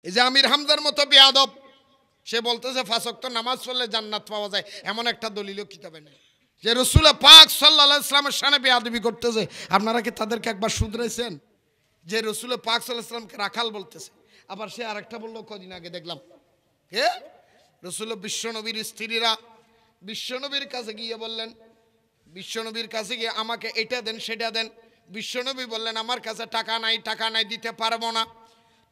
এই যে আমির হামজার মতো বেয়াদব, সে বলতেছে 5 ওয়াক্ত নামাজ পড়লে জান্নাত পাওয়া যায়, এমন একটা দলিলও কিতাবে নেই। যে রাসূল পাক সাল্লাল্লাহু আলাইহি ওয়াসাল্লামের শানে বেয়াদবি করতেছে, আপনারা কি তাদেরকে একবার শুধরাইছেন? যে রাসূল পাক সাল্লাল্লাহু আলাইহি ওয়াসাল্লামকে রাখাল বলতেছে, আবার সে আরেকটা বললো কদিন আগে দেখলাম, কে রাসূল বিশ্বনবীর স্ত্রীরা বিশ্বনবীর কাছে গিয়ে বললেন, বিশ্বনবীর কাছে গিয়ে আমাকে এটা দেন সেটা দেন। বিশ্বনবী বললেন আমার কাছে টাকা নাই দিতে পারবো না,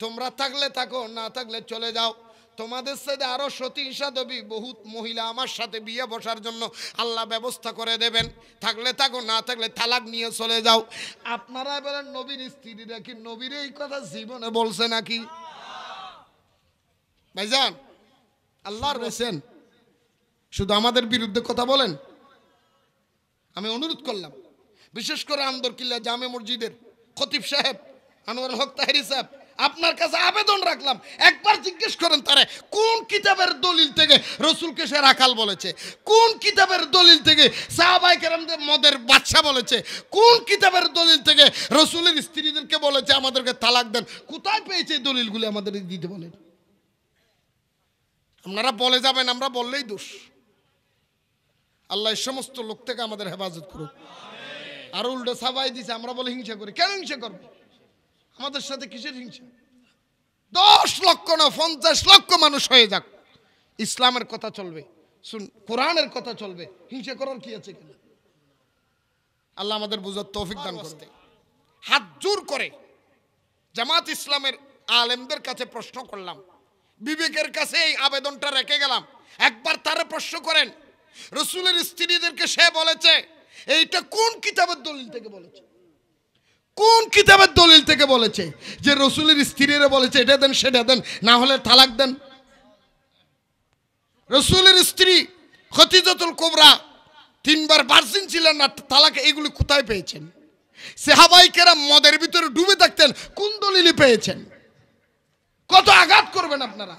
তোমরা থাকলে থাকো, না থাকলে চলে যাও। তোমাদের সাথে আরো সতী সাধবী বহুত মহিলা আমার সাথে বিয়ে বসার জন্য আল্লাহ ব্যবস্থা করে দেবেন, থাকলে থাকো, না থাকলে তালাক নিয়ে চলে যাও। আপনারা বলেন নবীর স্ত্রীরা কি নবীর এই কথা জীবনে বলছে নাকি? ভাইজান, আল্লাহর রসেন শুধু আমাদের বিরুদ্ধে কথা বলেন। আমি অনুরোধ করলাম, বিশেষ করে আন্দরকিল্লা জামে মসজিদের খতিব সাহেব আনোয়ারুল হক তাহেরি সাহেব, আপনার কাছে আবেদন রাখলাম, একবার জিজ্ঞেস করেন তারে কোন কিতাবের দলিল থেকে রসুলকে সে রাখাল বলেছে, কোন কিতাবের দলিল থেকে সাহাবায়ে কেরামদের মদের বাদশা বলেছে, কোন কিতাবের দলিল থেকে রসুলের স্ত্রীদেরকে বলেছে আমাদেরকে তালাক দেন। কোথায় পেয়েছে এই দলিলগুলি আমাদের দিতে বলেন। আপনারা বলে যাবেন, আমরা বললেই দোষ। আল্লাহ এই সমস্ত লোক থেকে আমাদের হেফাজত করুক। আর উল্টো সাবাই দিছে, আমরা বলে হিংসা করি। কেন হিংসা করবে? আমাদের সাথে কিসের হিংসা? 10 লক্ষ না 50 লক্ষ মানুষ হয়ে যাক, ইসলামের কথা চলবে, কোরআনের কথা চলবে, হিংসা করার কি আছে? কেন? আল্লাহ আমাদের বুঝার তৌফিক দান করতে। হাত জোর করে জামাত ইসলামের আলেমদের কাছে প্রশ্ন করলাম, বিবেকের কাছে এই আবেদনটা রেখে গেলাম, একবার তারা প্রশ্ন করেন, রসুলের স্ত্রীদেরকে সে বলেছে এইটা কোন কিতাবের দলিল থেকে বলেছে? কোন কিতাবের দলিল থেকে বলেছে যে রসুলের স্ত্রীরা বলেছে এটা দেন সেটা দেন, না হলে তালাক দেন? রসুলের স্ত্রী খদিজাতুল কুবরা 3 বার ভার্জিন ছিলেন না, তালাক এগুলি কোথায় পেয়েছেন? সাহাবায়ে কেরাম মদের ভিতরে ডুবে থাকতেন, কোন দলিলে পেয়েছেন? কত আঘাত করবেন আপনারা?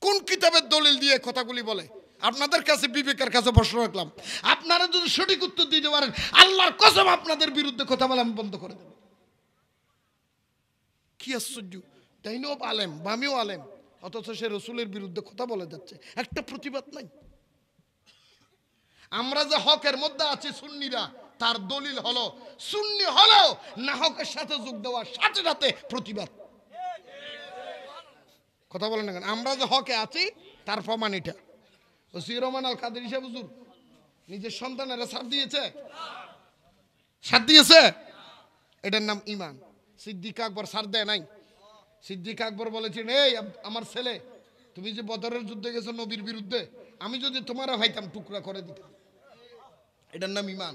কোন কিতাবের দলিল দিয়ে কথাগুলি বলে? আপনাদের কাছে বিবেকের কাছে প্রশ্ন রাখলাম, আপনারা যদি সঠিক উত্তর দিতে পারেন, আল্লাহর কসম আপনাদের বিরুদ্ধে কথা বলা আমি বন্ধ করে দেব। কি আশ্চর্য, তাইনও আলেম বামিও আলেম, অথচ সে রসুলের বিরুদ্ধে কথা বলে যাচ্ছে, একটা প্রতিবাদ নাই। আমরা যে হকের মধ্যে আছি সুন্নিরা, তার দলিল হলো সুন্নি হলেও না হকের সাথে যোগ দেওয়ার সাথে সাথে প্রতিবাদ। কথা বলেন না কেন? আমরা যে হকে আছি তার প্রমাণ এটা। ওসির রহমান আল কাদের সাহেব হুজুর নিজের সন্তানেরা সাথ দিয়েছে, এটার নাম ইমান। সিদ্দিক আকবর সার দেয় নাই। সিদ্দিক আকবর বলেছেন, এই আমার ছেলে, তুমি যে বদরের যুদ্ধে গেছো নবীর বিরুদ্ধে, আমি যদি তোমারা ভাইতাম টুকরা করে দিতাম। এটার নাম ইমান।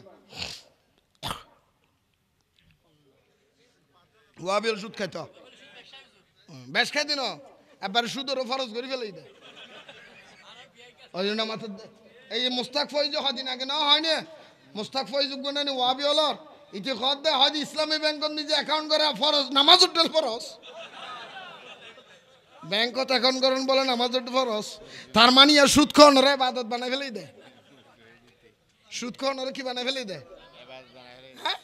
ওয়াবিল সুদ খাইতো, বেশ খাই দিন, এবার সুদেরও ফরজ করে ফেলেই দেয়। ওই জন্য মাথা এই যে মুস্তাক ফয়েজ হদিন আগে না হয় না, মুস্তাক ফয়েজ গুণানি ওয়াবি হলর ইতি খদ দেয় হজ ইসলামী ব্যাংকত নিজে অ্যাকাউন্ট করে ফরজ, নামাজ উঠল ফরজ। ব্যাংকত অ্যাকাউন্ট করেন বলে নামাজ উঠল ফরজ, তার মানে আর সুদ খাওয়ানোর ইবাদত বানাই ফেলেই দেয়। সুদ খাওয়ানোর কি বানাই ফেলেই দেয়? হ্যাঁ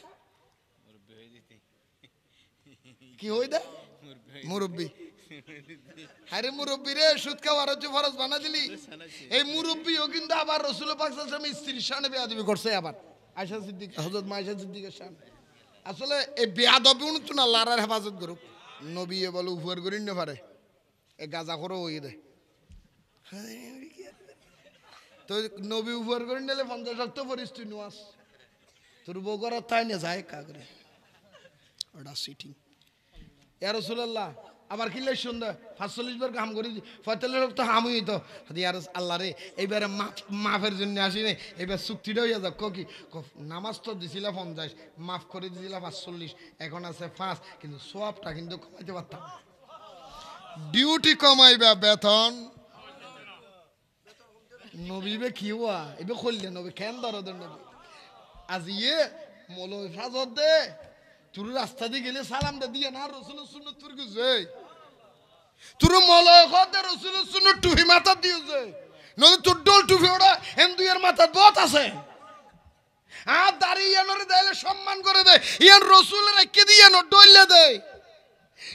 কি হই দেয়? মুরব্বী। আরে মুরব্বী রে, সুদ খাওয়ার হচ্ছে ফরজ বানা দিলি। এই মুরব্বীও কিন্তু আবার রাসূল পাক সাল্লাল্লাহু আলাইহি ওয়াসাল্লামের স্ত্রীর শানে বেয়াদবি করছে। আবার আয়েশা সিদ্দিকা, হযরত আয়েশা সিদ্দিকার শান। আসলে এই বেয়াদবি উনতুন আল্লাহর হেফাজত করুক। নবী এ বলে উপর করিন না পারে, এ গাজা করে ওই দে। তো নবী উপর করিন নিলে 50 শক্ত পরিস তুই নোয়াস, তোর বউ করার তাই না যায় কাগরে ওটা সিটিং। ইয়া রাসূলুল্লাহ, আবার কিলে সুন্দর 45 বার কাম করি, 45 তো হামই তো আর আল্লাহ রে, এইবারে মাফের জন্য আসি নাই, এবার চুক্তিটা হইয়া যাক। কি নামাজ তো দিছিল 50, মাফ করে দিছিল 45, এখন আছে 5, কিন্তু সওয়াবটা কিন্তু কমাইতে পারতাম। ডিউটি কমাইবা, বেতন নবীবে কি হওয়া এবে খুললে নবী কেন দরদের নবী আজ ইয়ে মৌলবী ফাজত দে, তোর রাস্তা দিয়ে গেলে সালামটা দিয়ে না রসুলের সুন্নত তোর গুজে, তোর মৌলবী রসুলের সুন্নত টুপি মাথা দিয়ে যায়, নলে তোর ডোল টুপি ওটা হিন্দুয়ের মাথার বহুত আছে। আর দাঁড়িয়ে ইয়ানোরে দেয় সম্মান করে দেয়, ইয়ান রসুলের একে দিয়ে ডইলে দেয়।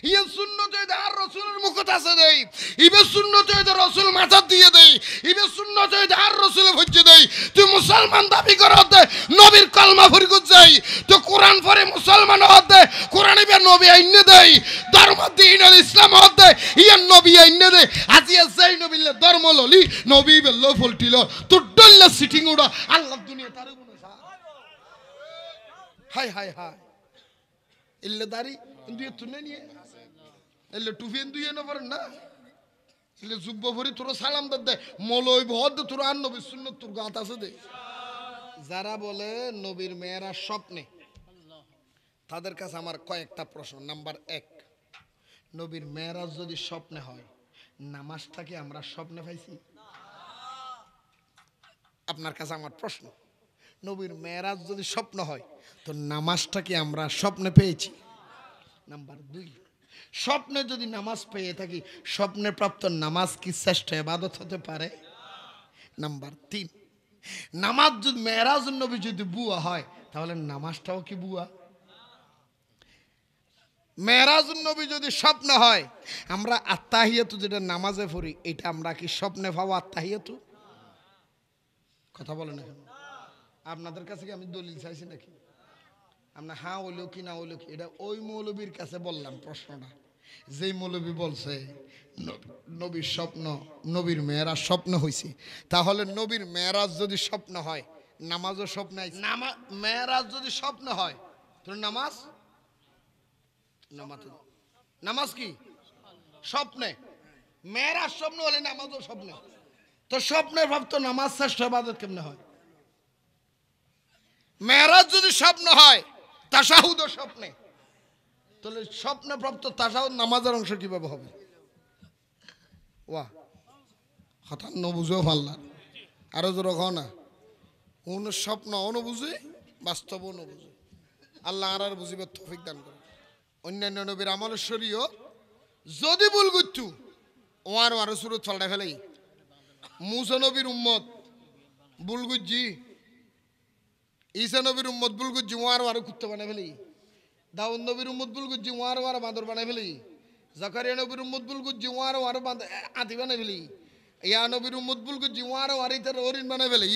ইয়ে সুন্নত হইতে আর রসুলের মুখত আছে দেই, ইবে সুন্নত হইতে রসুল মাথা দিয়ে দেই, ইবে সুন্নত হইতে আর রসুল ভজ্জে দেই। তুই মুসলমান দাবি করতে নবীর কলমা ফরিগুত যাই, তো কোরআন পড়ে মুসলমান হতে কোরআন ইবে নবী আইনে দেই, ধর্ম দিন ইসলাম হতে ইয়ে নবী আইনে দেই। আজি যাই নবীলে ধর্ম ললি নবী বেল ফলটিল তোর ডল্লা সিটিং উড়া আল্লাহ দুনিয়া তার গুণ হাই হাই হাই ইল্লে দাড়ি দুই তুলে নিয়ে এলে টুফি দুই না পারেন না এলে যুব্ব ভরি তোর সালাম দে মলই ভদ তোর আর নবীর সুন্নত তোর গাত আছে দে। যারা বলে নবীর মেয়েরা স্বপ্নে, তাদের কাছে আমার কয়েকটা প্রশ্ন। নাম্বার 1, নবীর মেয়েরাজ যদি স্বপ্নে হয়, নামাজটা কি আমরা স্বপ্নে পাইছি? আপনার কাছে আমার প্রশ্ন, নবীর মেয়েরাজ যদি স্বপ্ন হয় তো নামাজটা কি আমরা স্বপ্নে পেয়েছি? নাম্বার 2, স্বপ্নে যদি নামাজ পেয়ে থাকি, স্বপ্নে প্রাপ্ত নামাজ কি শ্রেষ্ঠ ইবাদত হতে পারে? নাম্বার 3, নামাজ যদি মেয়েরাজ নবী যদি বুয়া হয় তাহলে নামাজটাও কি বুয়া? মেরাজ নবী যদি স্বপ্ন হয়, আমরা আত্তাহিয়াতু যেটা নামাজে পড়ি এটা আমরা কি স্বপ্নে পাবো? আত্তাহিয়াতু কথা বলেন না কেন? আপনাদের কাছে কি আমি দলিল চাইছি নাকি? আমরা হ্যাঁ হইলো কি না হইলো কি, এটা ওই মৌলবীর কাছে বললাম প্রশ্নটা, যেই মৌলবী বলছে নবীর স্বপ্ন, নবীর মেয়েরাজ স্বপ্ন হয়েছে। তাহলে নবীর মেয়েরাজ যদি স্বপ্ন হয়, নামাজও স্বপ্ন হয়। মেয়েরাজ যদি স্বপ্ন হয় তো নামাজ নামাজ কি স্বপ্নে? মেয়েরাজ স্বপ্ন হলে নামাজও স্বপ্নে। তো স্বপ্নে ভাবতো নামাজ শ্রেষ্ঠ ইবাদত কেমনে হয়? মেয়েরাজ যদি স্বপ্ন হয়, তাশাহুদও স্বপ্নে, তাহলে স্বপ্নে প্রাপ্ত তাশাহুদ নামাজের অংশ কিভাবে হবে? ওয়াহ হঠাৎ নবুঝেও পারলা আরো জোর কও না। অনু স্বপ্ন অনুবুঝে, বাস্তব অনুবুঝে। আল্লাহ আর বুঝিবার তৌফিক দান করে। অন্যান্য নবীর আমলের শরীয় যদি ভুল করতু ওয়ার ওয়ার সুরত ফলটা ফেলেই মুসা নবীর উম্মত ভুল গুজ্জি, ঈসা নবীর উম্মত ভুল গুজ্জি ওয়ার ওয়ার কুত্তে বানাই ফেলি, দাউদ নবীর উম্মত ভুল গুজ্জি ওয়ার ওয়ার বাঁদর বানাই ফেলি, জাকারিয়া নবীর উম্মত ভুল গুজ্জি ওয়ার ওয়ার আতি বানাই ফেলি, ইয়া নবীর উম্মত ভুল গুজ্জি ওয়ার ওয়ার ইতার হরিণ বানাই ফেলি।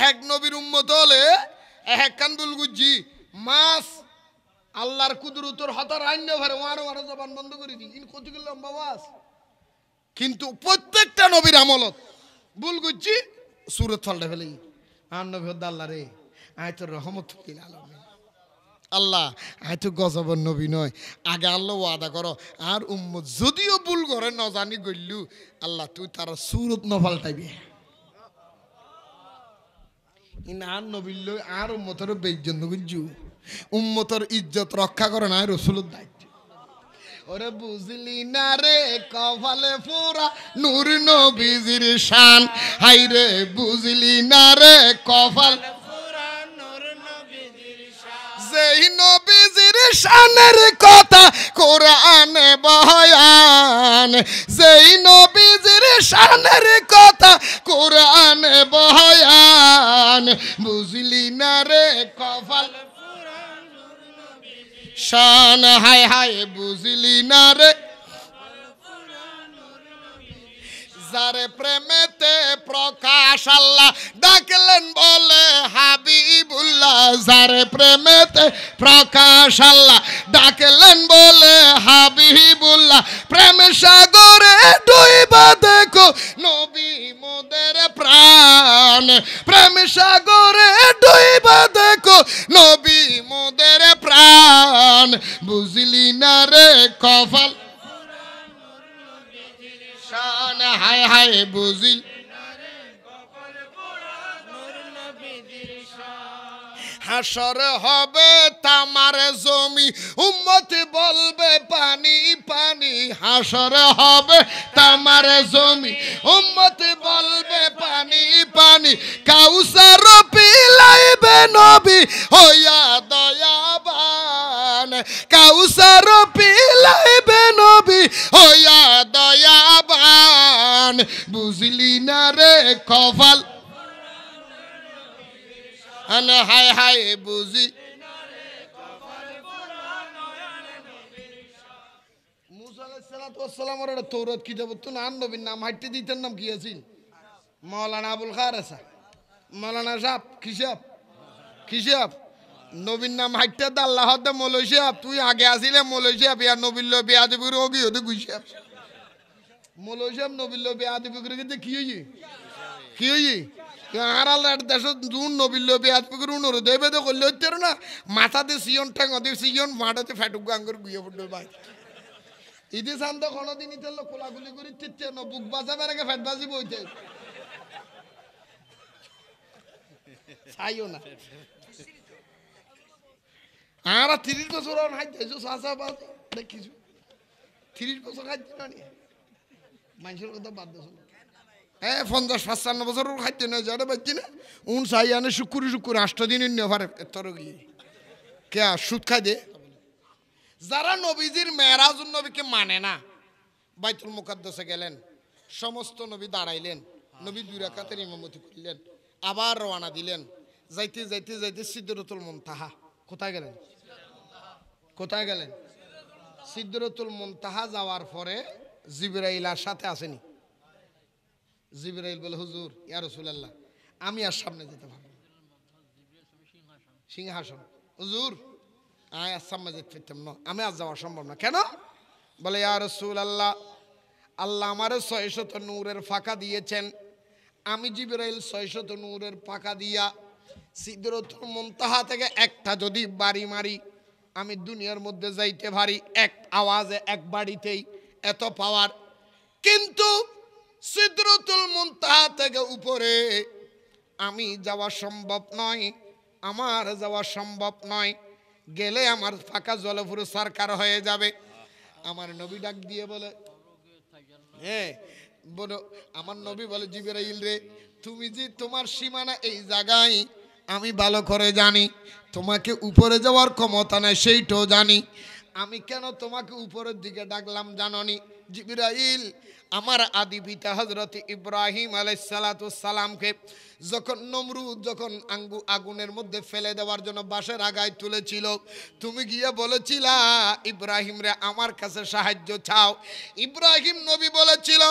এক নবীর উম্মত হলে এক কান ভুল গুজ্জি মাছ আল্লাহর কুদরতের হতার আইন্য ভরে ওয়ার ওয়ার জবান বন্ধ করে দিই, ইন কত কি লম্বা ওয়াজ। কিন্তু প্রত্যেকটা নবীর আমলত ভুল গুজ্জি সুরত ফলটা ফেলি। আর নবী হদ্দা আল্লাহ রে আয় তোর রহমতুল্লিল আলামিন, আল্লাহ আয় তো গজবের নবী নয়, আগে আল্লাহ ওয়াদা করো আর উম্মত যদিও ভুল করে ন জানি গইলু আল্লাহ তুই তার সুরত ন পাল্টাইবি। ইন আর নবীর লই আর উম্মতের বেইজ্জত গুজ্জু, উম্মতের ইজ্জত রক্ষা করে না রাসূলের দায়িত্ব। ওরে বুঝলি না রে কপালে পোড়া নূর নবীজির শান, হাই রে বুঝলি না রে কপালে পোড়া নূর নবীজির শান, যেই নবীজির শানের কথা কোরআনে বয়ান, যেই নবীজির শানের কথা কোরআনে বয়ান, বুঝলি না রে কপালে শান, হায় হায় বুঝলি না রে। যারে প্রেমেতে প্রকাশ আল্লাহ ডাকলেন বলে হাবিবুল্লাহ, যারে প্রেমেতে প্রকাশ আল্লাহ ডাকলেন বলে হাবিবুল্লাহ, প্রেম সাগরে ডুইবা দেখো নবী মোদের প্রাণ, প্রেম সাগরে ডুইবা দেখো নবী মোদের প্রাণ, বুঝলি না রে কপাল শান, হায় হায় বুঝিল হাসর হবে তামার জমি উম্মত বলবে পানি পানি, হাসর হবে তামার জমি উম্মত বলবে পানি পানি, কাউসার পিলাইবে নবী হইয়া দয়াবান, কাউসার পিলাইবে নবী হইয়া দয়াবান, বুঝলি না রে কপাল হায় হায় বুঝি। আলাইহিসসালাতু ওয়াসসালামের একটা তৌরাত কিতাব তো না নবীর নাম হাইটে দিতেন নাম কি আছিল মাওলানা আবুল খারেসা মাওলানা সাহেব কি সাহেব নবীর নাম হাইটে দা আল্লাহ দে মৌলভী সাহেব তুই আগে আসিলে মৌলভী সাহেব ইয়া নবীর লো বেয়াদবি রোগী হতে গুইসাব মৌলভী সাহেব নবীর লো বেয়াদবি করে গেছে কি হই আর আল্লাহর দেশ জুন নবীর লো বেয়াদবি করে উনরে দেবে তো করলে হইতে না মাথাতে সিয়ন ঠ্যাং দে সিয়ন মাথাতে ফ্যাটুক গাঙ্গর গুইয়ে পড়লো ভাই ইদি শান্ত কোনদিন ইতেল কোলাগুলি করি তিতে ন বুক বাজা বেরাকে ফ্যাট বাজি বইতে চাইও না আর 30 বছর আর হাইতে এসো সাসা বাজ দেখিছো 30 বছর খাইতে না নি মানুষের কথা বাদ দাও 50-55 বছর খাইতে না যারা বাচ্চি না উন চাই আনে শুক্র 8 দিন নেভার তোর গিয়ে কে সুদ খাই দে যারা নবীজির মেরাজুন নবীকে মানে না বাইতুল মুকাদ্দাসে গেলেন সমস্ত নবী দাঁড়াইলেন নবী 2 রাকাতের ইমামতি করলেন আবার রওনা দিলেন যাইতে সিদরাতুল মুনতাহা কোথায় গেলেন সিদরাতুল মুনতাহা যাওয়ার পরে জিবরাইল আর সাথে আসেনি জিবরাইল বলে হুজুর ইয়া রাসূলুল্লাহ আমি আর সামনে যেতে পারবো সিংহাসন হুজুর আয় সামনে যেতে পারতাম না আমি আজ যাওয়া সম্ভব না কেন বলে ইয়া রাসূলুল্লাহ আল্লাহ আমার 600 নূরের ফাঁকা দিয়েছেন আমি জিবরাইল 600 নূরের ফাঁকা দিয়া সিদরাতুল মুনতাহা থেকে একটা যদি বাড়ি মারি আমি দুনিয়ার মধ্যে যাইতে পারি এক আওয়াজে এক বাড়িতেই এত পাওয়ার কিন্তু সিদরাতুল মুনতাহা থেকে উপরে আমি যাওয়া সম্ভব নয় আমার যাওয়া সম্ভব নয় গেলে আমার ফাঁকা জলপুরো সরকার হয়ে যাবে আমার নবী ডাক দিয়ে বলে বলো আমার নবী বলে জিবরাইল রে তুমি যে তোমার সীমানা এই জায়গায় আমি ভালো করে জানি তোমাকে উপরে যাওয়ার ক্ষমতা নাই সেইটাও জানি আমি কেন তোমাকে উপরের দিকে ডাকলাম জাননি জিবরাইল আমার আদি পিতা হযরত ইব্রাহিম আলাইহিস সালাতু সালামকে যখন নমরুদ যখন আগুনের মধ্যে ফেলে দেওয়ার জন্য বাঁশের আগায় তুলেছিল তুমি গিয়ে বলেছিলা ইব্রাহিম রে আমার কাছে সাহায্য চাও ইব্রাহিম নবী বলেছিল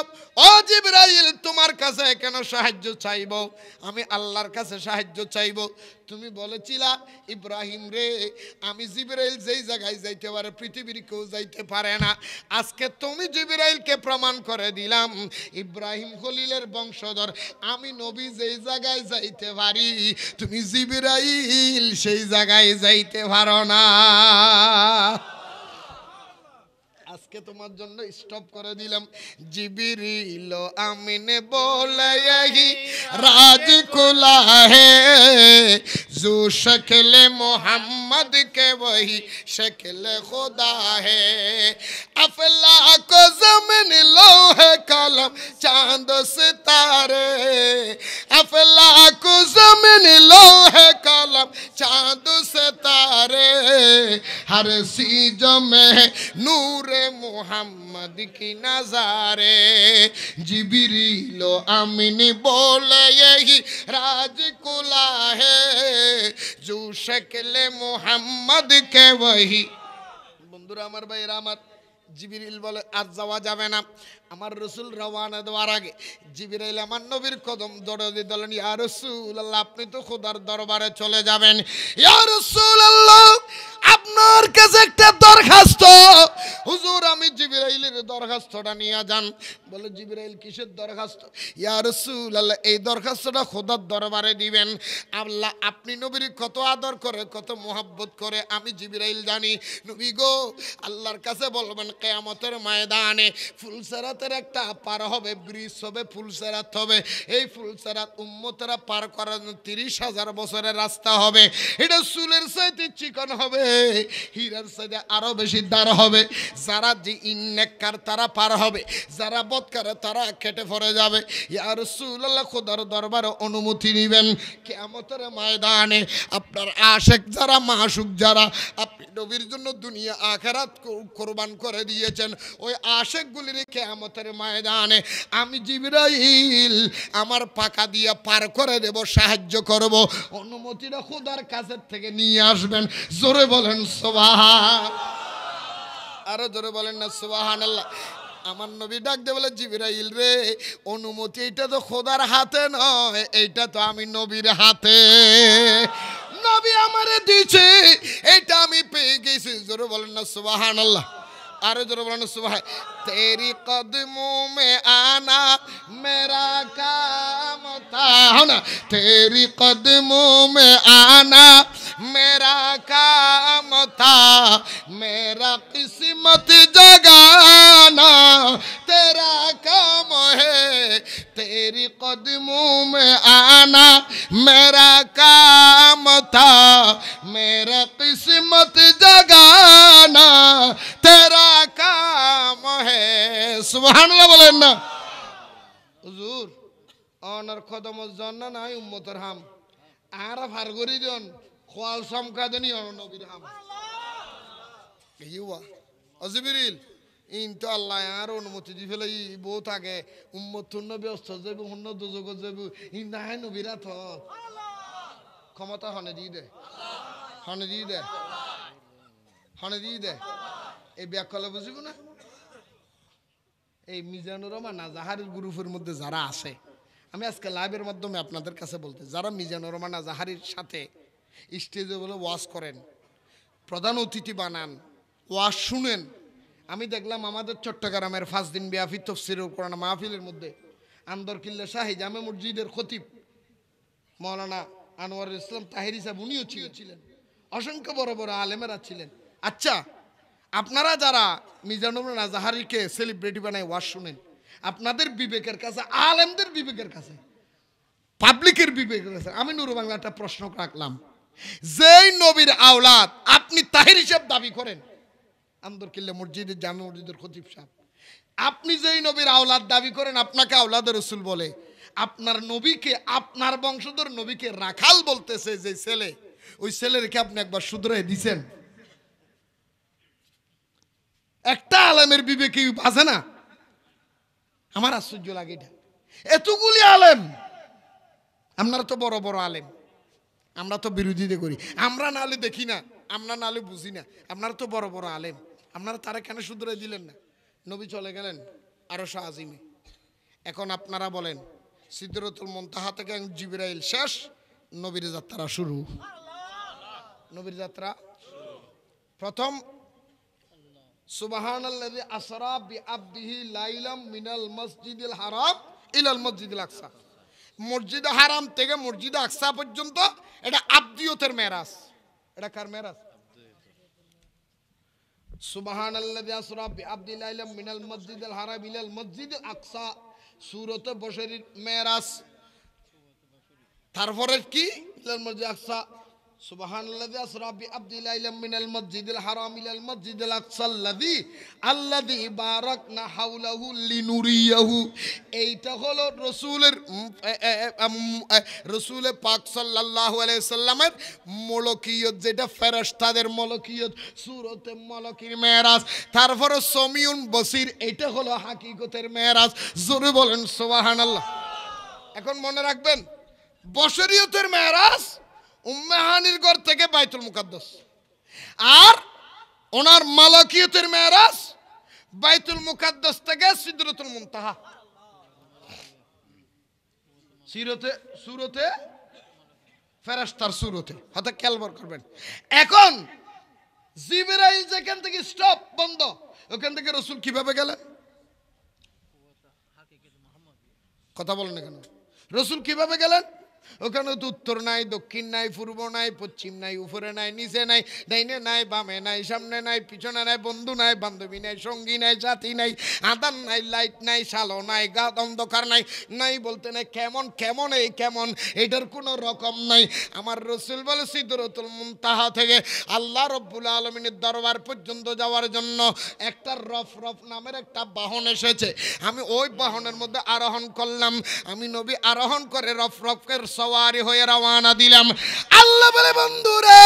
ও জিবরাইল তোমার কাছে কেন সাহায্য চাইব আমি আল্লাহর কাছে সাহায্য চাইব তুমি বলেছিলা ইব্রাহিম রে আমি জিবরাইল যেই জায়গায় যাইতে পারে পৃথিবীর কেউ যাইতে পারে না আজকে তুমি জিবরাইলকে প্রমাণ করে দিলাম ইব্রাহিম খলিলের বংশধর আমি নবী যেই জায়গায় যাইতে পারি তুমি জিবরাইল সেই জায়গায় যাইতে পারো না আজকে তোমার জন্য স্টপ করে দিলাম জিবরিল আমিন बोले यही राज खुला है जो शक्ल मोहम्मद के वही शक्ल खुदा है अफलाक ज़मीन लोहे कलम चांद सितारे अफलाक ज़मीन लोहे कलम चांद सितारे हर चीज में नूर मोहम्मद की नजारे जिबरील आमीन बोले यही राज खुला है जो शक्ल मोहम्मद के वही बंधुरा আমার ভাইরা আমার জিবরিল বলে আজ যাওয়া যাবে না আমার রাসূল রওনা দেওয়ার আগে জিবরাইল আমার নবীর কদম ধরে দিলেন ইয়া রাসূলুল্লাহ আপনি তো খোদার দরবারে চলে যাবেন ইয়া রাসূলুল্লাহ আপনার কাছে একটা দরখাস্ত হুজুর আমি জিবরাইলের দরখাস্তটা নিয়ে যান বলে জিবরাইল কিসের দরখাস্ত ইয়া রাসূলুল্লাহ এই দরখাস্তটা খোদার দরবারে দিবেন আল্লাহ আপনি নবীর কত আদর করে কত মোহাব্বত করে আমি জিবরাইল জানি নবী গো আল্লাহর কাছে বলবেন কিয়ামতের ময়দানে ফুলসেরাতের একটা পার হবে ব্রিজ হবে ফুলসেরাত হবে এই ফুলসেরাত উম্মতরা পার করার 30,000 বছরের রাস্তা হবে এটা চুলের চাইতে চিকন হবে হীরার চাইতে আরো বেশি দার হবে যারা যে ইন্নেককার তারা পার হবে যারা বদকার তারা কেটে পড়ে যাবে ইয়া রাসূলুল্লাহ খোদার দরবারে অনুমতি নেবেন কিয়ামতের ময়দানে আপনার আশিক যারা মাশুক যারা আপনি নবীর জন্য দুনিয়া আখিরাত কুরবান করে দিয়েছেন ওই আশিকগুলির কিয়ামতের ময়দানে আমি জিবরাইল আমার পাকা দিয়া পার করে দেব সাহায্য করব অনুমতিটা খোদার কাছে থেকে নিয়ে আসবেন জোরে বলেন সুবহান আরো জোরে বলেন না সুবহানাল্লাহ। আমার নবী ডাক দিয়ে বলে জিবরাইল রে, অনুমতি এটা তো খোদার হাতে নয়, এইটা তো আমি নবীর হাতে। নবী আমারে দিয়েছে, এটা আমি পেয়ে গেছি। জোরে বলেন না সুবহানাল্লাহ। আরো জোরে বলেন না সুবহান। তেরি কদমোं में आना मेरा काम था ना, तेरी कदमों में आना मेरा काम था, मेरा किस्मत जगाना तेरा काम है, तेरी कदमों में आना मेरा काम था, मेरा किस्मत जगाना तेरा काम है। সুবহানাল্লাহ বলেন না। হুজুর অনার কদমের জন্য নাই উম্মতের হাম আর ফারগরি জন খোয়াল সমকাদনি নবীর হাম ইউয়া অজিবরিল ইন তো আল্লাহ আর অনুমতি দি ফেলে বহুত আগে উম্মত নবী অস্ত যাবে অন্য দুজগ যাবে ইন না নবীরা তো ক্ষমতা হনে দি দে, হনে দি দে, হনে দি দে। এই ব্যাকলে বুঝিব না। এই মিজানুর রহমান নাজাহারির গ্রুপের মধ্যে যারা আছে, আমি আজকে লাইভের মাধ্যমে আপনাদের কাছে বলতে, যারা মিজানুর রহমান নাজাহারির সাথে স্টেজে বলে ওয়াজ করেন, প্রধান অতিথি বানান, ওয়াজ শুনেন। আমি দেখলাম আমাদের চট্টগ্রামের 5 দিন ব্যাপী তাফসীরুল কোরআন মাহফিলের মধ্যে আন্দরকিল্লা শাহী জামে মসজিদের খতিব মাওলানা আনোয়ারুল ইসলাম তাহেরি সাহেব উনিও ছিলেন, অসংখ্য বড় বড় আলেমেরা ছিলেন। আচ্ছা, আপনারা যারা মিজানুর নাজাহারিকে সেলিব্রিটি বানায় ওয়াজ শুনেন, আপনাদের বিবেকের কাছে, আলেমদের বিবেকের কাছে, পাবলিকের বিবেকের কাছে আমি নুরু বাংলা একটা প্রশ্ন রাখলাম, যেই নবীর আওলাদ আপনি তাহির হিসাব দাবি করেন, আন্দরকিল্লা মসজিদের জামে মসজিদের খতিব সাহেব, আপনি যেই নবীর আওলাদ দাবি করেন, আপনাকে আওলাদের রাসূল বলে, আপনার নবীকে, আপনার বংশধর নবীকে রাখাল বলতেছে যে ছেলে, ওই ছেলেরকে আপনি একবার শুধরাই দিছেন? একটা আলেমের বিবেকে বাজে না? আমার আশ্চর্য লাগে এটা। এতগুলি আলেম, আপনারা তো বড় বড় আলেম, আমরা তো বিরোধিতা করি, আমরা নালে দেখি না, আমরা নালে বুঝি না, আপনারা তো বড় বড় আলেম, আপনারা তারা কেন শুধরাই দিলেন না? নবী চলে গেলেন আরশে আজিমে। এখন আপনারা বলেন, সিদরাতুল মুনতাহা থেকে জিবরাইল শেষ, নবীর যাত্রা শুরু। নবীর যাত্রা প্রথম সুবহানাল্লাযী আসরা বিআবদিহি লাইলাম মিনাল মসজিদিল হারাম ইলাল মসজিদিল আকসা। মসজিদ হারাম থেকে মসজিদ আকসা পর্যন্ত এটা আবদিয়তের মেরাজ। এটা কার মেরাজ? সুবহানাল্লাযী আসরা বিআবদিহি লাইলাম মিনাল মসজিদিল হারাম ইলাল মসজিদিল আকসা, সূরতে বশরীর মেরাজ। তারপরে কি? ইলাল মসজিদিল আকসা। সুবহানাল্লাযী আসরা বিআবদিহি লাইলাম মিনাল মসজিদিল হারাম ইলাল মসজিদিল আকসা আল্লাযী বারাকনা হাওলাহু লিনুরিয়াহু। এইটা হলো রাসূলের পাক সাল্লাল্লাহু আলাইহি সাল্লামের মলকিয়ত, যেটা ফেরেশতাদের মলকিয়ত, সূরতে মলকির মেরাজ। তারপরে সমিউন বসির, এটা হলো হাকিকতের মেরাজ। জোরে বলেন সুবহানাল্লাহ। এখন মনে রাখবেন, বশরিয়তের মেরাজ উম্মে হানির ঘর থেকে বাইতুল মুকাদ্দাস, আর ওনার মালাকিয়তের মেরাজ বাইতুল মুকাদ্দাস থেকে সিদরাতুল মুনতাহা। সূরতে ফেরেশতার সূরতে, হাতে খেয়াল করবেন। এখন জিবরাইল যেখান থেকে স্টপ বন্ধ, ওখান থেকে রাসূল কিভাবে গেলেন? কথা বলেন না কেন? রাসূল কিভাবে গেলেন? ওখানে তো উত্তর নাই, দক্ষিণ নাই, পূর্ব নাই, পশ্চিম নাই, উপরে নাই, নিচে নাই, ডাইনে নাই, বামে নাই, সামনে নাই, পিছনে নাই, বন্ধু নাই, বান্ধবী নাই, সঙ্গী নাই, সাথী নাই, আদান নাই, লাইট নাই, শালো নাই, গাত অন্ধকার নাই, নাই বলতে নাই, কেমন কেমন এই কেমন, এটার কোনো রকম নাই। আমার রাসূল বলে সিদরাতুল মুনতাহা থেকে আল্লাহ রাব্বুল আলামিনের দরবার পর্যন্ত যাওয়ার জন্য একটা রফরফ নামের একটা বাহন এসেছে। আমি ওই বাহনের মধ্যে আরোহণ করলাম। আমি নবী আরোহণ করে রফরফের সওয়ারি হয়ে রওনা দিলাম। আল্লাহ বলে, বন্ধুরে,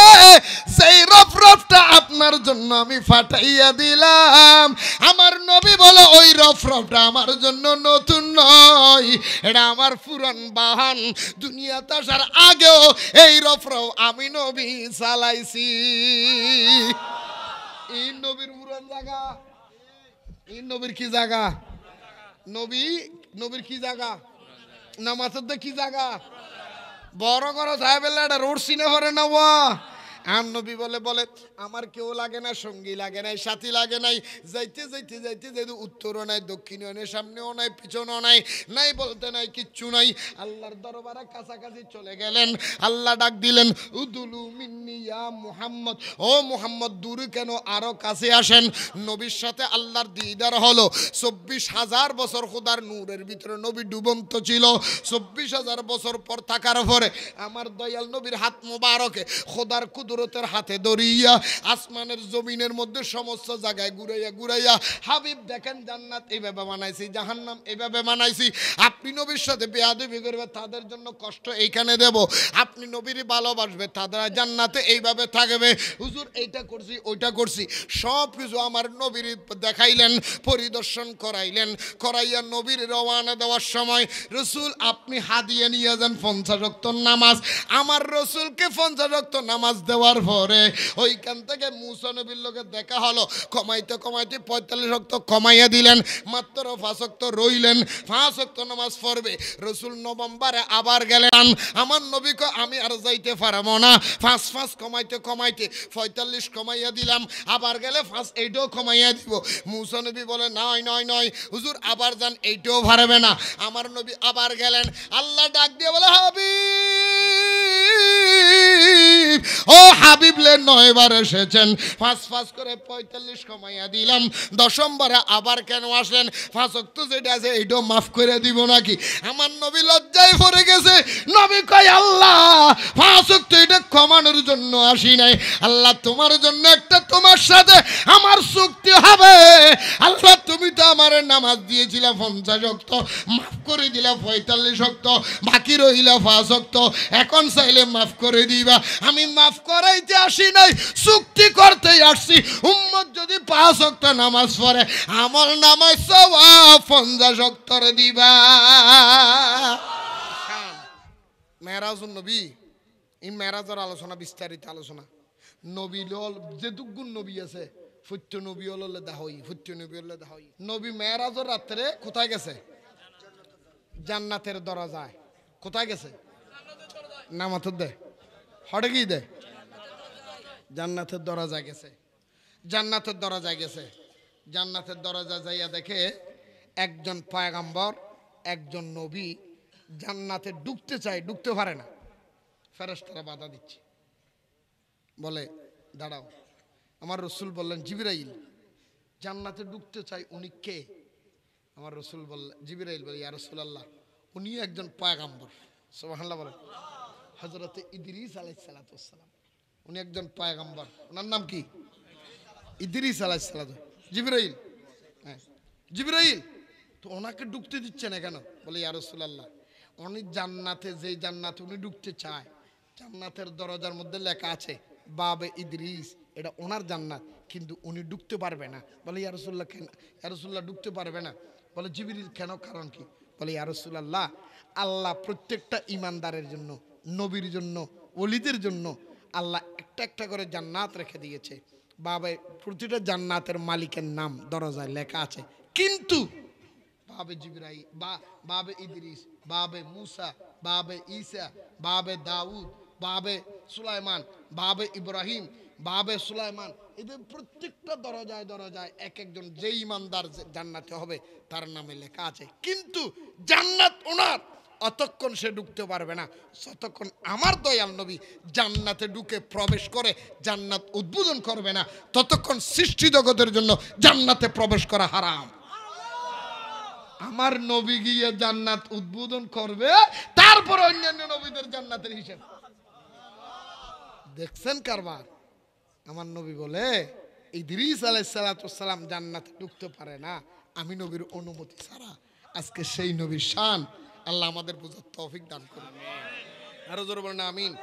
সেই রফরফটা আপনার জন্য আমি ফাটাইয়া দিলাম। আমার নবী বলে, ওই রফরফটা আমার জন্য নতুন নয়, এটা আমার পুরান বাহন। দুনিয়াতে আসার আগেও এই রফরফ আমি নবী চালাইছি। এই নবীর পুরান জায়গা, এই নবীর কি জায়গা? নবীর কি জায়গা? নামাজের কি জায়গা? বড় করো সাহেব এটা রোড সিনে ভরে নেব। আম নবী বলে আমার কেউ লাগে না, সঙ্গী লাগে নাই, সাথী লাগে নাই। যাইতে যাইতে যাইতে যাইতে উত্তরও নাই, দক্ষিণও নাই, সামনেও নাই, পিছনেও নাই, নাই বলতে নাই, কিচ্ছু নাই। আল্লাহর দরবারে কাছাকাছি চলে গেলেন। আল্লাহ ডাক দিলেন, উদুলু মিন্নি ইয়া মুহাম্মদ, ও মুহাম্মদ দূরে কেন, আরো কাছে আসেন। নবীর সাথে আল্লাহর দিদার হলো। 24,000 বছর খোদার নূরের ভিতরে নবী ডুবন্ত ছিল। 24,000 বছর পর থাকার পরে আমার দয়াল নবীর হাত মোবারকে খোদার কুদরতের হাতে ধরিয়া আসমানের জমিনের মধ্যে সমস্ত জায়গায় ঘুরাইয়া ঘুরাইয়া হাবিব দেখেন জান্নাত এইভাবে বানাইছি, জাহান্নাম এইভাবে বানাইছি। আপনি নবীর সাথে বেয়াদবি করবে, তাদের জন্য কষ্ট এইখানে দেব। আপনি নবীর ভালোবাসবে, তারা জান্নাতে এইভাবে থাকবে। হুজুর এইটা করছি, ওইটা করছি, সব কিছু আমার নবীর দেখাইলেন, পরিদর্শন করাইলেন। করাইয়া নবীর রওয়ানা দেওয়ার সময়, রসুল আপনি হাদিয়া নিয়ে যান 50 ওয়াক্ত নামাজ। আমার রসুলকে 50 ওয়াক্ত নামাজ দেওয়ার পরে ওইখান থেকে মুসা নবীর লোকে দেখা হলো। কমাইতে কমাইতে 45 ওয়াক্ত কমাইয়া দিলেন, মাত্র 5 ওয়াক্ত রইলেন। 5 ওয়াক্ত নামাজ পড়বে। রসুল নভেম্বরে আবার গেলেন। আমার নবীকে আমি আর যাইতে পারবো না, 5 কমাইতে কমাইতে 45 কমাইয়া দিলাম। আবার গেলে 5 এইটাও কমাইয়া দিব। মুসা নবী বলে নয় নয় নয় হুজুর আবার যান, এইটাও পারবে না। আমার নবী আবার গেলেন। আল্লাহ ডাক দিয়ে বলে, হাবিব, ও হাবিব লে 9 বার এসেছেন, 5 করে 45 কমাইয়া দিলাম। 10ম বারে আবার কেন আসলেন? 5 ওয়াক্ত যেটা আছে এইটাও মাফ করে দিব নাকি? আমার নবী লজ্জায় পড়ে গেছে। নবী কয়, আল্লাহ 5 ওয়াক্ত এটা কমানোর জন্য আসি নাই। আল্লাহ তোমার জন্য একটা, তোমার সাথে আমার চুক্তি হবে। আল্লাহ তুমি তো আমার নামাজ দিয়েছিলে 50 ওয়াক্ত, মাফ করে দিলা 45 ওয়াক্ত, বাকি রইলা 5 ওয়াক্ত। এখন চাইলে মাফ করে দিবা। আমি মাফ করাইতে আসি নাই, চুক্তি করতেই আসছি। উম্মত যদি 5 ওয়াক্ত নামাজ পড়ে, আমল নামাজ সওয়াব 50 ওয়াক্তর দিবা। মেরাজুন নবী, এই মেরাজের আলোচনা, বিস্তারিত আলোচনা। নবী লল যেটুকুন নবী আছে, ফুট্য নবী হলে দাহই, ফুট্য নবী হলে দাহই। নবী মেরাজের রাত্রে কোথায় গেছে? জান্নাতের দরজায়। কোথায় গেছে? নামাতের দে হটে কি দে, জান্নাতের দরজায় গেছে। জান্নাতের দরজায় গেছে। জান্নাতের দরজা যাইয়া দেখে একজন পয়গম্বর, একজন নবী জান্নাতে ঢুকতে চায়, ঢুকতে পারে না। ফেরেশতারা বাধা দিচ্ছে, বলে দাঁড়াও। আমার রসুল বললেন, জিবরাইল জান্নাতে ঢুকতে চাই, উনি কে? আমার রসুল বললেন, জিবরাইল বলে, ইয়া রাসূলুল্লাহ উনি একজন পয়গম্বর। সুবহানাল্লাহ বলে। হযরত ইদ্রিস আলাইহিস সালাতু ওয়াস সালাম, উনি একজন পয়গম্বর। ওনার নাম কি? ইদ্রিস আলাইহিস সালাম। জিবরাইল, হ্যাঁ জিবরাইল, তো ওনাকে ঢুকতে দিচ্ছে না কেন? বলে, ইয়া রাসূলুল্লাহ উনি জান্নাতে, যেই জান্নাতে উনি ঢুকতে চায়, জান্নাতের দরজার মধ্যে লেখা আছে বাবে ইদ্রিস, এটা ওনার জান্নাত, কিন্তু উনি ঢুকতে পারবে না। বলে, ইয়া রাসূলুল্লাহ কেন? ইয়া রাসূলুল্লাহ ঢুকতে পারবে না। বলে, জিবরিল কেন, কারণ কি? বলে, ইয়া রাসূলুল্লাহ আল্লাহ প্রত্যেকটা ইমানদারের জন্য, নবীর জন্য, ওলিদের জন্য আল্লাহ একটা একটা করে জান্নাত রেখে দিয়েছে। বাবে প্রতিটা জান্নাতের মালিকের নাম দরজায় লেখা আছে, কিন্তু বাবে জিবরাইল, বাবে ইদ্রিস, বাবে মুসা, বাবে ঈসা, বাবে দাউদ, বাবে সুলাইমান, বাবে ইব্রাহিম, বাবে সুলাইমান, এদের প্রত্যেকটা দরজায় দরজায় এক একজন যে ইমানদার জান্নাতে হবে তার নামে লেখা আছে। কিন্তু জান্নাত ওনার, অতক্ষণ সে ঢুকতে পারবে না যতক্ষণ আমার দয়াল নবী জান্নাতে ঢুকে প্রবেশ করে জান্নাত উদ্বোধন করবে না, ততক্ষণ সৃষ্টি জগতের জন্য জান্নাতে প্রবেশ করা হারাম। আমার নবী গিয়ে জান্নাত উদ্বোধন করবে, তারপর অন্যান্য নবীদের জান্নাতের হিসাব। দেখছেন কারবার? আমার নবী বলে, ইদ্রিস আলাইহিস সালাতু ওয়াস সালাম জান্নাতে ঢুকতে পারে না আমি নবীর অনুমতি ছাড়া। আজকে সেই নবীর শান আল্লাহ আমাদের বুঝার তৌফিক দান করুন। আরো জোরে বলেন আমিন।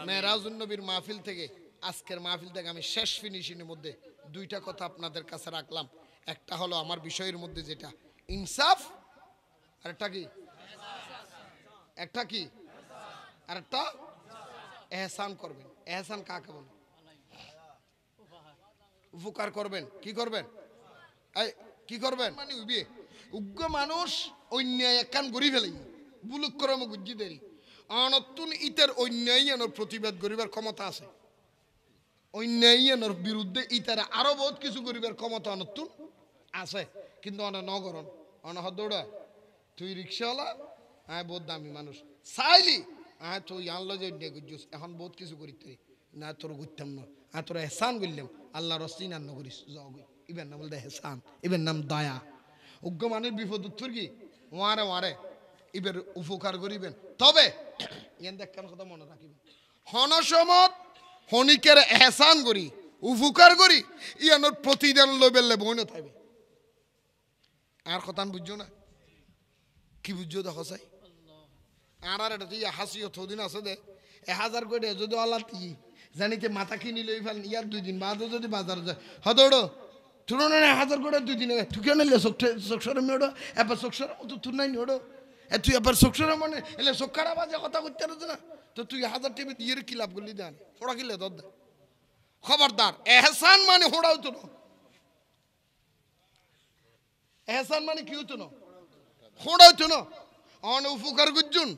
মেরাজুন নবীর মাহফিল থেকে, আজকের মাহফিল থেকে আমি শেষ ফিনিশিংয়ের মধ্যে দুইটা কথা আপনাদের কাছে রাখলাম। একটা হলো আমার বিষয়ের মধ্যে যেটা ইনসাফ, আর একটা কি, একটা কি, আর একটা এহসান করবেন। এহসান কাকে বলে? উপকার করবেন, কি করবেন, এই কি করবেন মানে উইবে উগ্র মানুষ অন্যায় একখান গড়ি ফেলে বুলুক করে গুজ্জি দেরি অনতুন ইতার অন্যায়ের প্রতিবাদ করিবার ক্ষমতা আছে, অন্যায়ের বিরুদ্ধে ইতারা আরো বহুত কিছু করিবার ক্ষমতা অনতুন আছে, কিন্তু অনেক নগরণ অনহদ দৌড়া তুই রিক্সাওয়ালা হ্যাঁ বহুত দামি মানুষ চাইলি হ্যাঁ তুই আনলো যে অন্যায় করছিস এখন বহুত কিছু করিতে না তোর ঘুরতাম না হ্যাঁ তোরা হেসান করলাম আল্লাহ রস্তিন আন্ন করিস যাও ইবের নাম বলতে হেসান, ইবের নাম দয়া। উগ্র মানুষ বিপদ উত্তর কি ওয়ারে ওয়ারে ইবের উপকার করিবেন, তবে ইয়ান দেখার কথা মনে রাখিবেন হনসমত হনিকের এহসান করি উপকার করি ইয়ানোর প্রতিদান লইবেলে বইন থাকবে। আর কথা বুঝছো না কি বুঝছো দেখো চাই আর এটা তুই হাসিও থদিন আছে দে 1000 করে যদি অলাতি জানিতে মাথা কিনি লই ফেলেন ইয়ার 2 দিন বাদও যদি বাজার যায় হদৌড়ো তুলনা 1000 করে 2 দিন তুই কেন নিলে চোখসরে মেড়ো এবার চোখসরে তো তুই নাই নিড়ো তুই এবার চোখসরে মানে এলে চোখারা বাজে কথা করতে পারছ না তো তুই 1000 টিভি দিয়ে কি লাভ করলি দেন ওরা কিলে দর দে খবরদার এহসান মানে হোড়াও তো না, এহসান মানে কি হতো না হোড়াও তো না অন উপকার গুজুন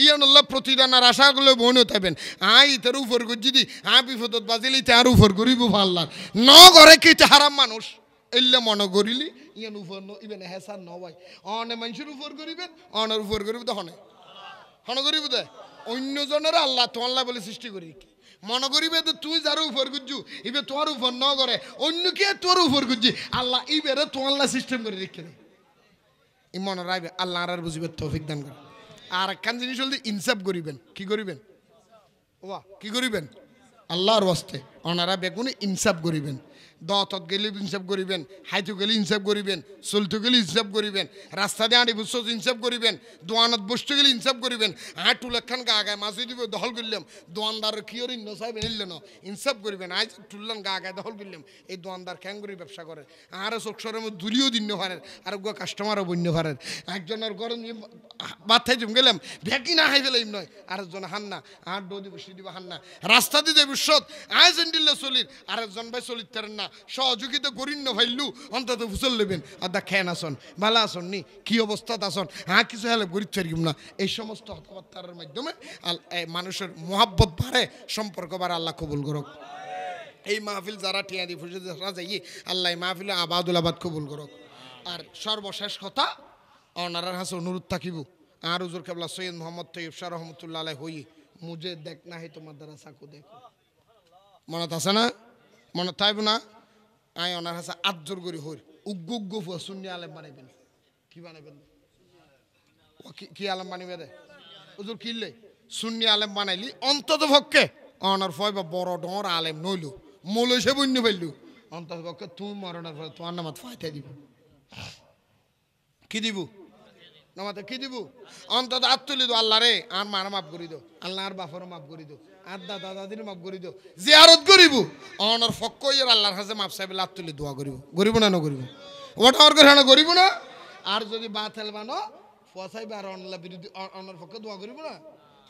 ইয়ান আল্লাহ প্রতিদান আর আশা করলে বনে থাকবেন আই তার উপর গুজি দি বিপদত বাজিলি তার উপর গরিব আল্লাহ ন করে কি হারাম মানুষ এলে মনে করিলি ইয়ান উপর ইবেন হেসান ন ভাই অনে মানুষের উপর করিবেন অনের উপর করিব তো হনে হনে করিব দে অন্যজনের আল্লাহ তো আল্লাহ বলে সৃষ্টি করি মনে করিবে তো তুই যার উপর গুজু ইবে তোর উপর ন করে অন্য কে তোর উপর গুজি আল্লাহ ইবেরে তো আল্লাহ সিস্টেম করে রেখে দেয় ই মনে রাখবে আল্লাহ আর বুঝিবে তৌফিক দান করে। আর একখান জিনিস হল ইনসাফ করিবেন, কি করিবেন ওয়া কি করিবেন আল্লাহর ওয়াস্তে ওনারা বেগুনে ইনসাফ করিবেন, দতত গেলে ইনসাফ করিবেন, হাইতু গেলে ইনসাফ করিবেন, চলতে গেলে ইনসাফ করিবেন, রাস্তা দিয়ে আঁটি বুঝছ ইনসাফ করিবেন, দোয়ানত বসতে গেলে ইনসাফ করিবেন, টুলাখান গা গায়ে মাছ দিব দখল করলাম দোয়ানদার কিওর ইন্ন সাহেব নিল না ইনসাফ করিবেন, আজ টুললাম গা গায়ে দখল করলাম এই দোয়ানদার ক্যাঙ্গুরি ব্যবসা করে আর চোখসরের মধ্যে দুলিও দিন পারেন আর কাস্টমারও বন্য পারেন একজনের গরম বাথাই জম গেলাম ভ্যাকি না হাই ফেলাম নয় আরেকজন হান্না আর ডো দিব সি দিব হান্না রাস্তা দিয়ে বিশ্বত আয় দিল্লা চলির আরেকজন ভাই চলিত পারেন না সহযোগিতা করিন না ভাইলু অন্তত ফুসল নেবেন আদা খেন আসন ভালো আসন নি কি অবস্থাত আসন কিছু হেলে গরিব ছাড়িম না এই সমস্ত কথাবার্তার মাধ্যমে মানুষের মোহাব্বত বাড়ে সম্পর্ক বাড়ে আল্লাহ কবুল করুক। এই মাহফিল যারা টিয়া দি ফুসে যারা যাই আল্লাহ মাহফিল আবাদুল আবাদ কবুল করুক। আর সর্বশেষ কথা অনারার হাসে অনুরোধ থাকিব আর হুজুর কেবলা সৈয়দ মোহাম্মদ তৈয়ব শাহ রহমতুল্লাহ আলাই হই মুঝে দেখ না হে তোমার দ্বারা সাকু দেখো মনত আছে না মনে থাকব না আই ওনার হাসা আটজোর করি হই উগ্গু উগ্গু শূন্য আলেম বানাইবেন কি বানাইবেন কি আলেম বানিবে রে হুজুর কিনলে শূন্য আলেম বানাইলি অন্তত পক্ষে অনার ফয় বা বড় ডর আলেম নইল মূল সে বন্য পাইলু অন্তত পক্ষে তুমি মরণের ফলে তোমার নামাত ফাইতে দিব কি দিব নামাতে কি দিব অন্তত আত তুলি দো আল্লাহ রে আর মার মাফ করি দো আল্লাহ আর বাফারও মাফ করি দো আর দাদা দাদির মাফ করি দো জিয়ারত করিব অনর ফক্ক ইয়ার আল্লাহর কাছে মাফ চাইবে লাত তুলি দোয়া করিব করিব না নকরিব ওটা ওর করে না করিব না আর যদি বাতেল বানো ফসাইবে আর অনলা বিরোধী অনর পক্ষে দোয়া করিব না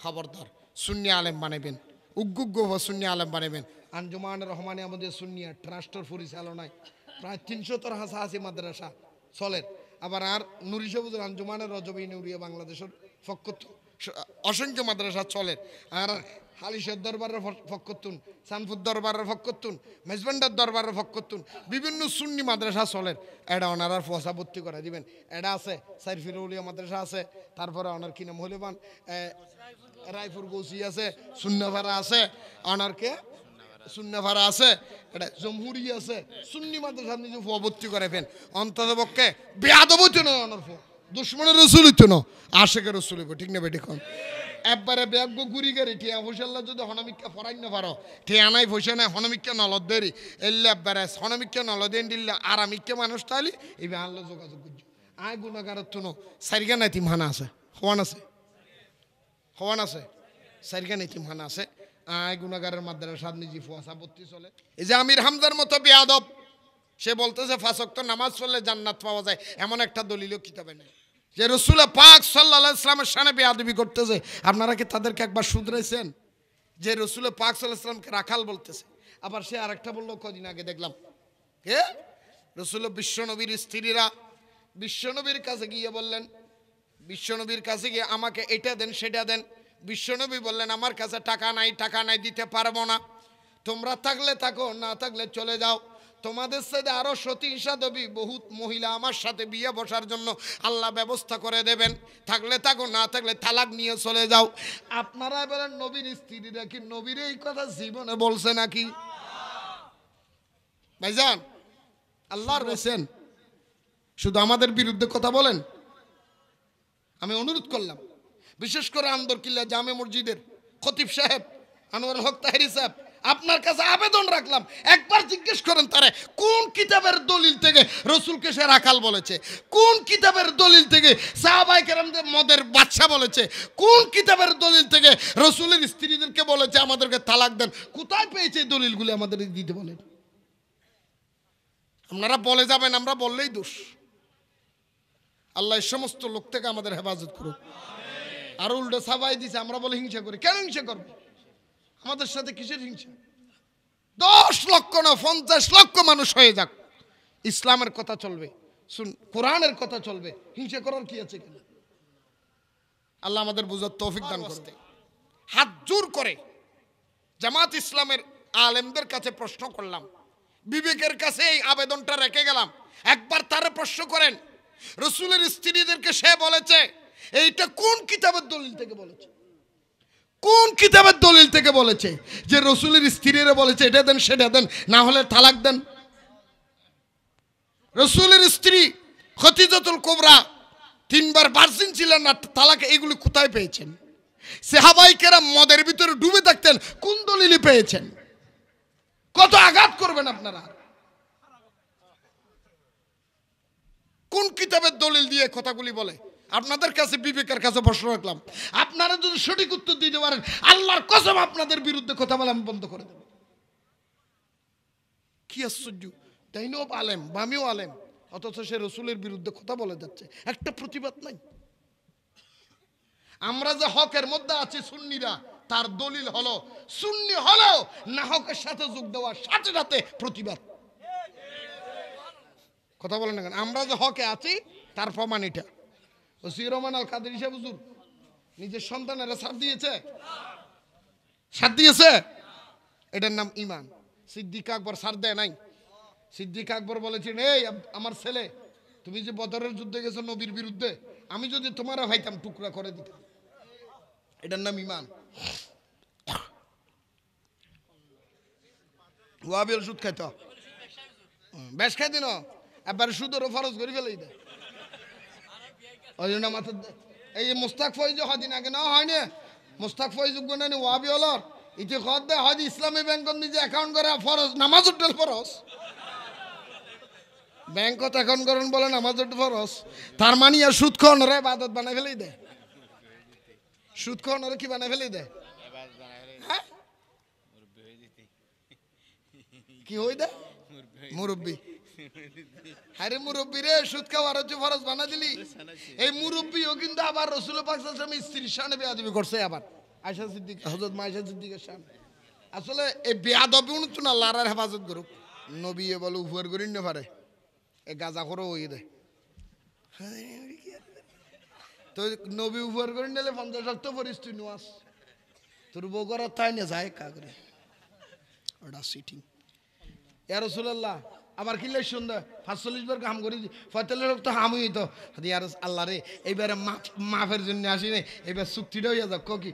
খবরদার সুন্নি আলেম বানাইবেন উগ্গুগ্গ সুন্নি আলেম বানাইবেন আঞ্জুমান রহমানে আমাদের সুন্নিয়া ট্রাস্টের পরিচালনায় প্রায় 300 হাসাহাসি মাদ্রাসা চলেন আবার আর নুরি সবুজের আঞ্জুমানের রজবী নুরিয়া বাংলাদেশের ফক্কত অসংখ্য মাদ্রাসা চলে আর হালিশের দরবারের ফক্কতুন সানফুর দরবারের ফক্কতুন মেজবান্ডার দরবারের ফক্কতুন বিভিন্ন সুন্নি মাদ্রাসা চলেন এটা ওনার ফসা ভর্তি করে দিবেন এটা আছে সাইফিরউলিয়া মাদ্রাসা আছে তারপরে ওনার কিনা মহলিবান রায়পুর গৌসি আছে সুন্নাভাড়া আছে ওনারকে সুন্নাভাড়া আছে এটা জমহুরি আছে সুন্নি মাদ্রাসা নিজে ভর্তি করে ফেন অন্তত পক্ষে বেয়াদব হইতো না ওনার দুশ্মনের রসুল হইতো না আশেকের রসুল হইব ঠিক না বেটি কন একবারে ব্যাগ ঘুরি গাড়ি টিয়া ফসল্লা যদি হনমিকা ফরাই না পারো টিয়া নাই ফসে নাই হনমিকা নলদ দেরি এলে একবারে হনমিকা নলদেন দিল্লা আরামিকা মানুষ তাহলে এই আনলো যোগাযোগ করছি আয় গুণাগারের তুনো সারিগা নাই তিমহানা আছে হওয়ান আছে সারিগা নাই তিমহানা আছে আয় গুণাগারের মাদ্রাসার সাদ নিজে ফুয়াশা ভর্তি চলে এই যে আমির হামজার মতো বেয়াদব সে বলতেছে 5 ওয়াক্ত নামাজ পড়লে জান্নাত পাওয়া যায় এমন একটা দলিল কিতাবে নেই যে রাসূল পাক সাল্লাল্লাহু আলাইহি ওয়াসাল্লামের শানে বেয়াদবি করতেছে আপনারা কি তাদেরকে একবার শুধরাইছেন যে রাসূল পাক সাল্লাল্লাহু আলাইহি ওয়াসাল্লামকে রাখাল বলতেছে আবার সে আরেকটা বললো কদিন আগে দেখলাম কে? রসুল বিশ্বনবীর স্ত্রীরা বিশ্বনবীর কাছে গিয়ে বললেন, বিশ্বনবীর কাছে গিয়ে আমাকে এটা দেন সেটা দেন। বিশ্বনবী বললেন আমার কাছে টাকা নাই দিতে পারবো না, তোমরা থাকলে থাকো, না থাকলে চলে যাও। তোমাদের সাথে আরো সতী সাধবী বহুত মহিলা আমার সাথে বিয়ে বসার জন্য আল্লাহ ব্যবস্থা করে দেবেন, থাকলে থাকো, না থাকলে তালাক নিয়ে চলে যাও। আপনারা বলেন নবীর স্ত্রীরা কি নবীর এই কথা জীবনে বলছে নাকি? ভাইজান, আল্লাহর বলছেন শুধু আমাদের বিরুদ্ধে কথা বলেন। আমি অনুরোধ করলাম, বিশেষ করে আন্দরকিল্লা জামে মসজিদের খতিব সাহেব আনোয়ারুল হক তাহেরি সাহেব, আপনার কাছে আবেদন রাখলাম, একবার জিজ্ঞেস করেন তারে কোন কিতাবের দলিল থেকে রসুলকে সে রাখাল বলেছে, কোন কিতাবের দলিল থেকে সাহাবায়ে কেরামদের মদের বাদশা বলেছে, কোন কিতাবের দলিল থেকে রসুলের স্ত্রীদেরকে বলেছে আমাদেরকে তালাক দেন। কোথায় পেয়েছে এই দলিলগুলি আমাদের দিতে বলেন। আপনারা বলে যাবেন, আমরা বললেই দোষ। আল্লাহ এই সমস্ত লোক থেকে আমাদের হেফাজত করুক। আর উল্টো সাবাই দিছে, আমরা বলে হিংসা করি। কেন হিংসা করবো? আমাদের সাথে কিসের হিংসা? 10 লক্ষ না 50 লক্ষ মানুষ হয়ে যাক, ইসলামের কথা চলবে, কোরআনের কথা চলবে, হিংসা করার কি আছে? কেন? আল্লাহ আমাদের বুঝার তৌফিক দান করতে। হাত জোর করে জামাত ইসলামের আলেমদের কাছে প্রশ্ন করলাম, বিবেকের কাছে এই আবেদনটা রেখে গেলাম, একবার তারা প্রশ্ন করেন রসুলের স্ত্রীদেরকে সে বলেছে এইটা কোন কিতাবের দলিল থেকে বলেছে? কোন কিতাবের দলিল থেকে বলেছে যে রসুলের স্ত্রীরা বলেছে এটা দেন সেটা দেন, না হলে তালাক দেন? রসুলের স্ত্রী খদিজাতুল কুবরা 3 বার ভার্জিন ছিলেন না, তালাক এগুলি কোথায় পেয়েছেন? সাহাবায়ে কেরাম মদের ভিতরে ডুবে থাকতেন, কোন দলিলে পেয়েছেন? কত আঘাত করবেন আপনারা? কোন কিতাবের দলিল দিয়ে কথাগুলি বলে? আপনাদের কাছে বিবেকের কাছে প্রশ্ন রাখলাম, আপনারা যদি সঠিক উত্তর দিতে পারেন আল্লাহর কসম আপনাদের বিরুদ্ধে কথা বলা আমি বন্ধ করে দেব। কি আশ্চর্য, তাইনও আলেম বামিও আলেম, অথচ সে রসুলের বিরুদ্ধে কথা বলে যাচ্ছে, একটা প্রতিবাদ নাই। আমরা যে হকের মধ্যে আছি সুন্নিরা, তার দলিল হলো সুন্নি হলেও না হকের সাথে যোগ দেওয়ার সাথে সাথে প্রতিবাদ। কথা বলেন না কেন? আমরা যে হকে আছি তার প্রমাণ এটা। ওসির রহমান আল কাদের সাহেব হুজুর নিজের সন্তানেরা সাথ দিয়েছে, সাথ দিয়েছে, এটার নাম ঈমান। সিদ্দিক আকবর সাথ দেয় নাই। সিদ্দিক আকবর বলেছেন, এই আমার ছেলে, তুমি যে বদরের যুদ্ধে গেছো নবীর বিরুদ্ধে, আমি যদি তোমারও ভাইতাম টুকরা করে দিতাম। এটার নাম ঈমান। ওয়াবিল সুদ খাইতো, বেশ খাই দিন, একবার সুদেরও ফরজ করে ফেলেই দেয়। ওই জন্য মাথা এই মুস্তাক ফয়েজ হদিন আগে না হয় না, মুস্তাক ফয়েজ গুণানি ওয়াবি হলর ইতি খদ দেয় হয়তো ইসলামী ব্যাংকত নিজে অ্যাকাউন্ট করে ফরজ, নামাজ উঠল ফরজ, ব্যাংকত অ্যাকাউন্ট করেন বলে নামাজ উঠল ফরজ। তার মানে আর সুদ খাওয়ানোর ইবাদত বানাই ফেলেই দেয়, সুদ খাওয়ানোর কি বানাই ফেলেই দেয়, কি হই দেয় মুরব্বী। আরে মুরব্বী রে, সুদ খাওয়ার হচ্ছে ফরজ বানা দিলি। এই মুরব্বীও কিন্তু আবার রাসূল পাক সাল্লাল্লাহু আলাইহি ওয়াসাল্লামের স্ত্রীর শানে বেয়াদবি করছে, আবার আয়েশা সিদ্দিক, হযরত আয়েশা সিদ্দিকের শানে। আসলে এই বেয়াদবি উনতুন আল্লাহর হেফাজত করুক। নবী এ বলে উপর করিন না পারে, এ গাজা করে ওই দে তো নবী উপর করিন দিলে 50 তো পরিস্থিতি নোয়াস তোর বউ করার তাই না যায় কাগরে ওটা সিটিং। ইয়া রাসূলুল্লাহ আবার কিলে সুন্দর 45 বার কাম করি, 45 লোক তো হামই তো ইয়ার আল্লাহ রে, এইবারে মাফের জন্য আসি নাই, এবার চুক্তিটা হইয়া যাক। কি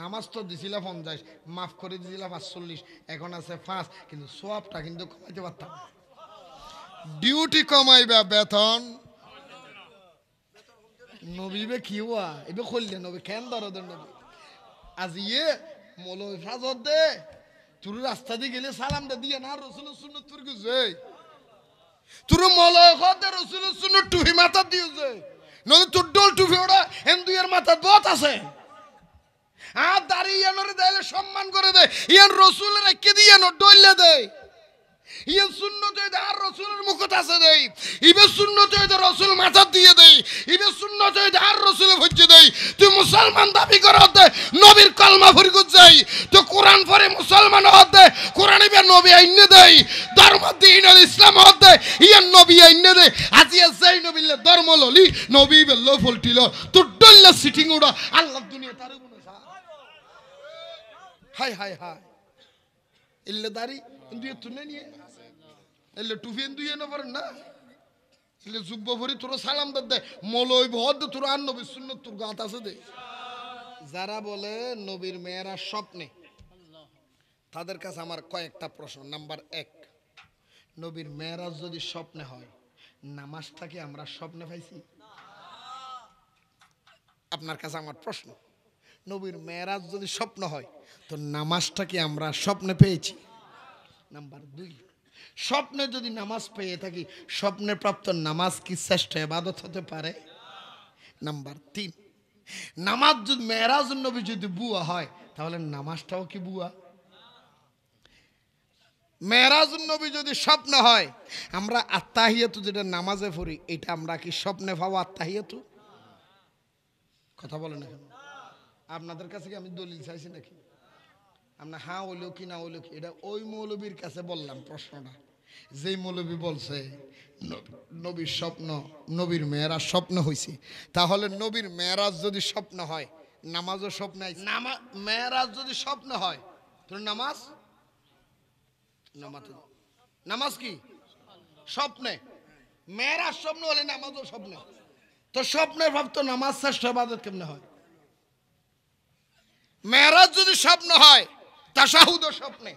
নামাজ তো দিছিল 50, মাফ করে দিছিল 45, এখন আছে 5, কিন্তু সওয়াবটা কিন্তু কমাইতে পারতাম। ডিউটি কমাইবা বেতন নবীবে কি হওয়া এবে খুললে নবী কেন দরদের নবী আজ ইয়ে মৌলভী ফাজর দে তোর রাস্তা দিয়ে গেলে সালামটা দিয়ে না রসুলের সুন্নত তোর গুছে তোর মৌলভী রসুলের সুন্নত টুপি মাথা দিয়েছে, নইলে তোর ডোল টুপি ওটা হিন্দুয়ের মাথার বহুত আছে। আর দাঁড়িয়ে ইয়ানোরে দেয় সম্মান করে দেয়, ইয়ান রসুলের রেখে দিয়ে ডইলে দেয়, ইয়ান সুন্নত হইতে আর রসুলের মুখত আছে দেয়, ইবে সুন্নত হইতে রসুল মাথা দিয়ে দেয়, ইবে সুন্নত হইতে আর রসুলের ভজ্জে দেয়। তুই মুসা মুসলমান দাবি করে হতে নবীর কলমা ফরিগুত যাই তো কোরআন পড়ে মুসলমান হতে কোরআন ইবে নবী আইনে দেই ধর্ম দিন ইসলাম হতে ইয়া নবী আইনে দে আজিয়া যাই নবীলে ধর্ম ললি নবী বেল্লো ফলটিল তো ডল্লা সিটিং উড়া আল্লাহ দুনিয়া তার গুণ হাই হাই হাই ইল্লে দাড়ি দুই তুনে নিয়ে এলে টুফি দুই না পারেন না এলে যুব্ব ভরি তোর সালাম দে মলই ভদ তোর আর নবীর সুন্নত তোর গাত আছে দে যারা বলে নবীর মেয়েরা স্বপ্নে তাদের কাছে আমার কয়েকটা প্রশ্ন নাম্বার 1 নবীর মেয়েরাজ যদি স্বপ্নে হয় নামাজটা কি আমরা স্বপ্নে পাইছি আপনার কাছে আমার প্রশ্ন নবীর মেয়েরাজ যদি স্বপ্ন হয় তো নামাজটা কি আমরা স্বপ্নে পেয়েছি নাম্বার 2 স্বপ্নে যদি নামাজ পেয়ে থাকি স্বপ্নে প্রাপ্ত নামাজ কি শ্রেষ্ঠ ইবাদত হতে পারে নাম্বার 3 নামাজ যদি মেরাজুন নবী যদি বুয়া হয় তাহলে নামাজটাও কি বুয়া মেরাজুন নবী যদি স্বপ্ন হয় আমরা আত্তাহিয়াতু যেটা নামাজে পড়ি এটা আমরা কি স্বপ্নে পাবো আত্তাহিয়াতু কথা বলেন না আপনাদের কাছে কি আমি দলিল চাইছি নাকি আমরা হ্যাঁ হইলো কি না হইলো কি এটা ওই মৌলবীর কাছে বললাম প্রশ্নটা যেই মৌলবী বলছে নবীর স্বপ্ন নবীর মেয়েরাজ স্বপ্ন হয়েছে তাহলে নবীর মেয়েরাজ যদি স্বপ্ন হয় নামাজও স্বপ্ন মেয়েরাজ যদি স্বপ্ন হয় তো নামাজ নামাজ কি স্বপ্নে মেয়েরাজ স্বপ্ন হলে নামাজও স্বপ্নে তো স্বপ্নে ভাবতো নামাজ শ্রেষ্ঠ ইবাদত কেমনে হয় মেরাজ যদি স্বপ্ন হয় তাশাহুদও স্বপ্নে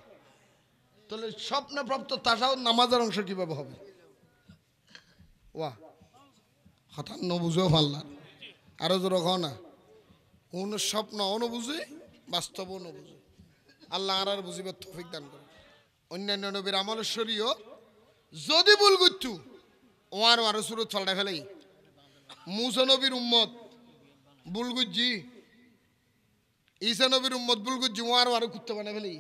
তাহলে স্বপ্নে প্রাপ্ত তাশাহুদ নামাজের অংশ কিভাবে হবে ওয়াহ হঠাৎ নবুঝেও পারলা আরো জোর কও না কোন স্বপ্ন অনুবুঝে বাস্তব অনুবুঝে আল্লাহ আর বুঝিবার তৌফিক দান করে অন্যান্য নবীর আমলের শরীয় যদি ভুল করতু ওয়ার ওয়ার সুরত ফলটা ফেলেই মুসা নবীর উম্মত ভুল গুজ্জি ঈসা নবীর উম্মত বুল গুজ্জি ওয়ার ওয়ার কুত্তে বানাই ফেলি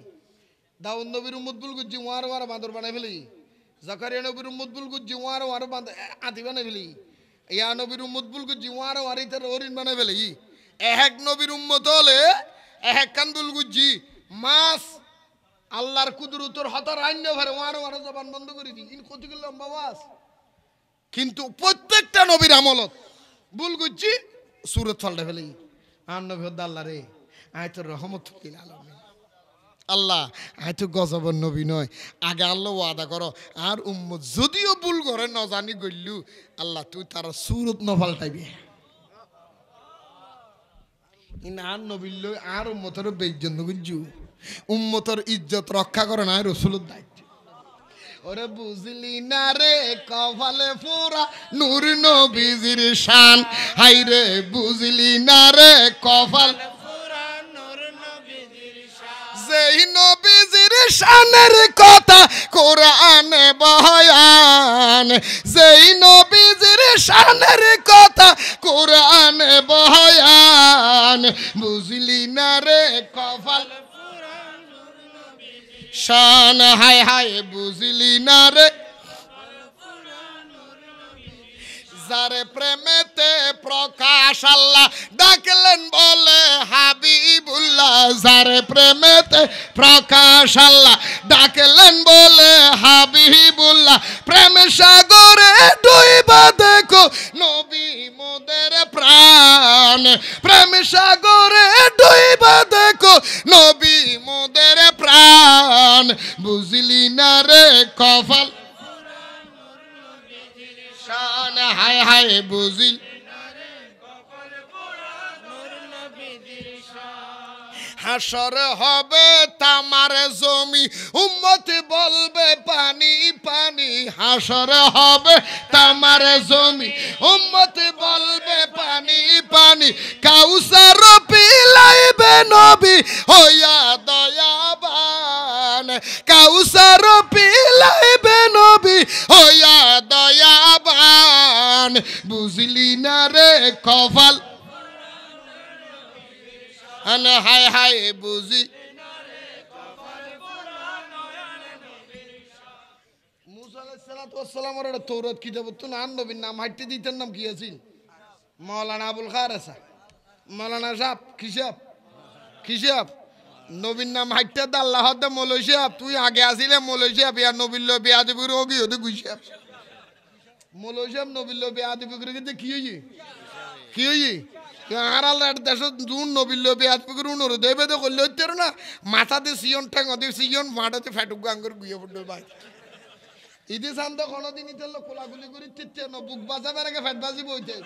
দাউদ নবীর উম্মত বুল গুজ্জি ওয়ার ওয়ার বাঁদর বানাই ফেলি জাকারিয়া নবীর উম্মত বুল গুজ্জি ওয়ার ওয়ার আতি বানাই ফেলি ইয়া নবীর উম্মত বুল গুজ্জি ওয়ার ওয়ার ইতার হরিণ বানাই ফেলি এক নবীর উম্মত হলে এক কান বুল গুজ্জি মাছ আল্লাহর কুদরতের হতার আইন্য ভরে ওয়ার ওয়ার জবান বন্ধ করে দি ইন কত কি লম্বা ওয়াজ কিন্তু প্রত্যেকটা নবীর আমলত বুল গুজ্জি সুরত ফলটা ফেলি আর নবী হদ্দা আল্লাহ রে আয় তো রহমতুল্লিল আলামিন আল্লাহ আয় তো গজবর নবী নয় আগে আল্লাহ ওয়াদা করো আর উম্মত যদিও ভুল করে ন জানি গইলু আল্লাহ তুই তার সুরত ন পাল্টাইবি ইন আর নবীর লই আর উম্মতের বেইজ্জত গুজ্জু উম্মতের ইজ্জত রক্ষা করে না রাসূলের দায়িত্ব ওরে বুঝলি না রে কপালে পুরা নূর নবীজির শান হাই রে বুঝলি না রে কপালে পুরা নূর নবীজির শান যেই নবীজির শানের কথা কোরআনে বয়ান যেই নবীজির শানের কথা কোরআনে বয়ান বুঝলি না রে কপালে শান হায় হায় বুঝলি না রে যারে প্রেমেতে প্রকাশ আল্লাহ ডাকলেন বলে হাবিবুল্লাহ যারে প্রেমেতে প্রকাশ আল্লাহ ডাকলেন বলে হাবিবুল্লাহ প্রেম সাগরে ডুইবা দেখো নবী মোদের প্রাণ প্রেম সাগরে ডুইবা দেখো নবী মোদের প্রাণ বুঝলি না রে কপাল শান হায় হায় বুঝিল হাসর হবে তামার জমি উম্মত বলবে পানি পানি হাসর হবে তামার জমি উম্মত বলবে পানি পানি কাউসার পিলাইবে নবী হইয়া দয়াবান কাউসার পিলাইবে নবী হইয়া দয়াবান বুঝলি না রে কপাল আনে হায় হায় বুঝি মুসা আলাইহিস সালাতু ওয়াস সালামের তৌরাত কিতাব তো না নবীর নাম হাইতে দিতেন নাম কি আছিল মাওলানা আবুল খারেসা মৌলানা সাহেব কি সাহেব কি সাহেব নবীর নাম হাইটে আল্লাহ হতে মৌলই সাহেব তুই আগে আসিলে মৌলই সাহেব ইয়া নবীর লো বিয়া দিবি রোগী হতে গুই সাহেব মৌলই সাহেব নবীর লো বিয়া দিবি করে কিন্তু কি হইছে কি হইছে আর আল্লাহ দেশত জুন নবীর লো বিয়া দিবি করে উনর দেবে তো করলে হইতে না মাথাতে সিয়ন ঠ্যাং দিয়ে সিয়ন মাটাতে ফ্যাটুক গাঙ্গর গুইয়ে পড়লো ভাই ইদি শান্ত কোনোদিন ইতে কোলাগুলি করে তিতে ন বুক বাজা বেড়াকে ফ্যাট বাজি বইতে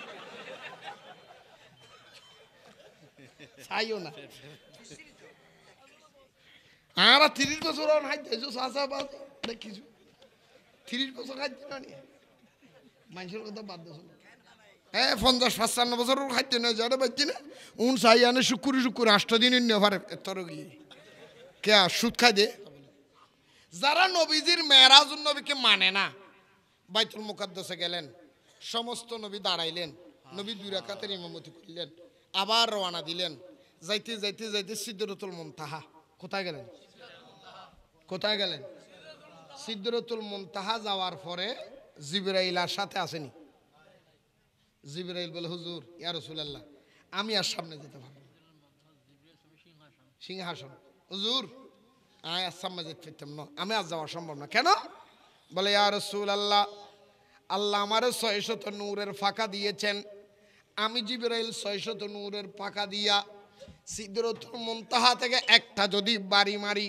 চাইও না আর 30 বছর হাইতে চাষা বাজ দেখিছো 30 বছর খাইতে না মানুষের কথা বাদ দিয়েছিল 50-55 বছর খাইতে না যারা বাচ্চি না উন চাই আনে শুক্র 8 দিন নেভারে তোর গিয়ে কে সুদ খাই দে যারা নবীজির মেরাজুন নবীকে মানে না বাইতুল মুকাদ্দাসে গেলেন সমস্ত নবী দাঁড়াইলেন নবী 2 রাকাতের ইমামতি করলেন আবার রওনা দিলেন যাইতে যাইতে যাইতে সিদরাতুল মুনতাহা কোথায় গেলেন সিদরাতুল মুনতাহা যাওয়ার পরে জিবরাইল আর সাথে আসেনি জিবরাইল বলে হুজুর ইয়া রাসূলুল্লাহ আমি আর সামনে যেতে পারবো সিংহাসন হুজুর আয় আর সামনে যেতে পারতাম না আমি আর যাওয়া সম্ভব না কেন বলে ইয়া রাসূলুল্লাহ আল্লাহ আমার 600 নূরের ফাঁকা দিয়েছেন আমি জিবরাইল 600 নূরের ফাঁকা দিয়া সিদরাতুল মুনতাহা থেকে একটা যদি বাড়ি মারি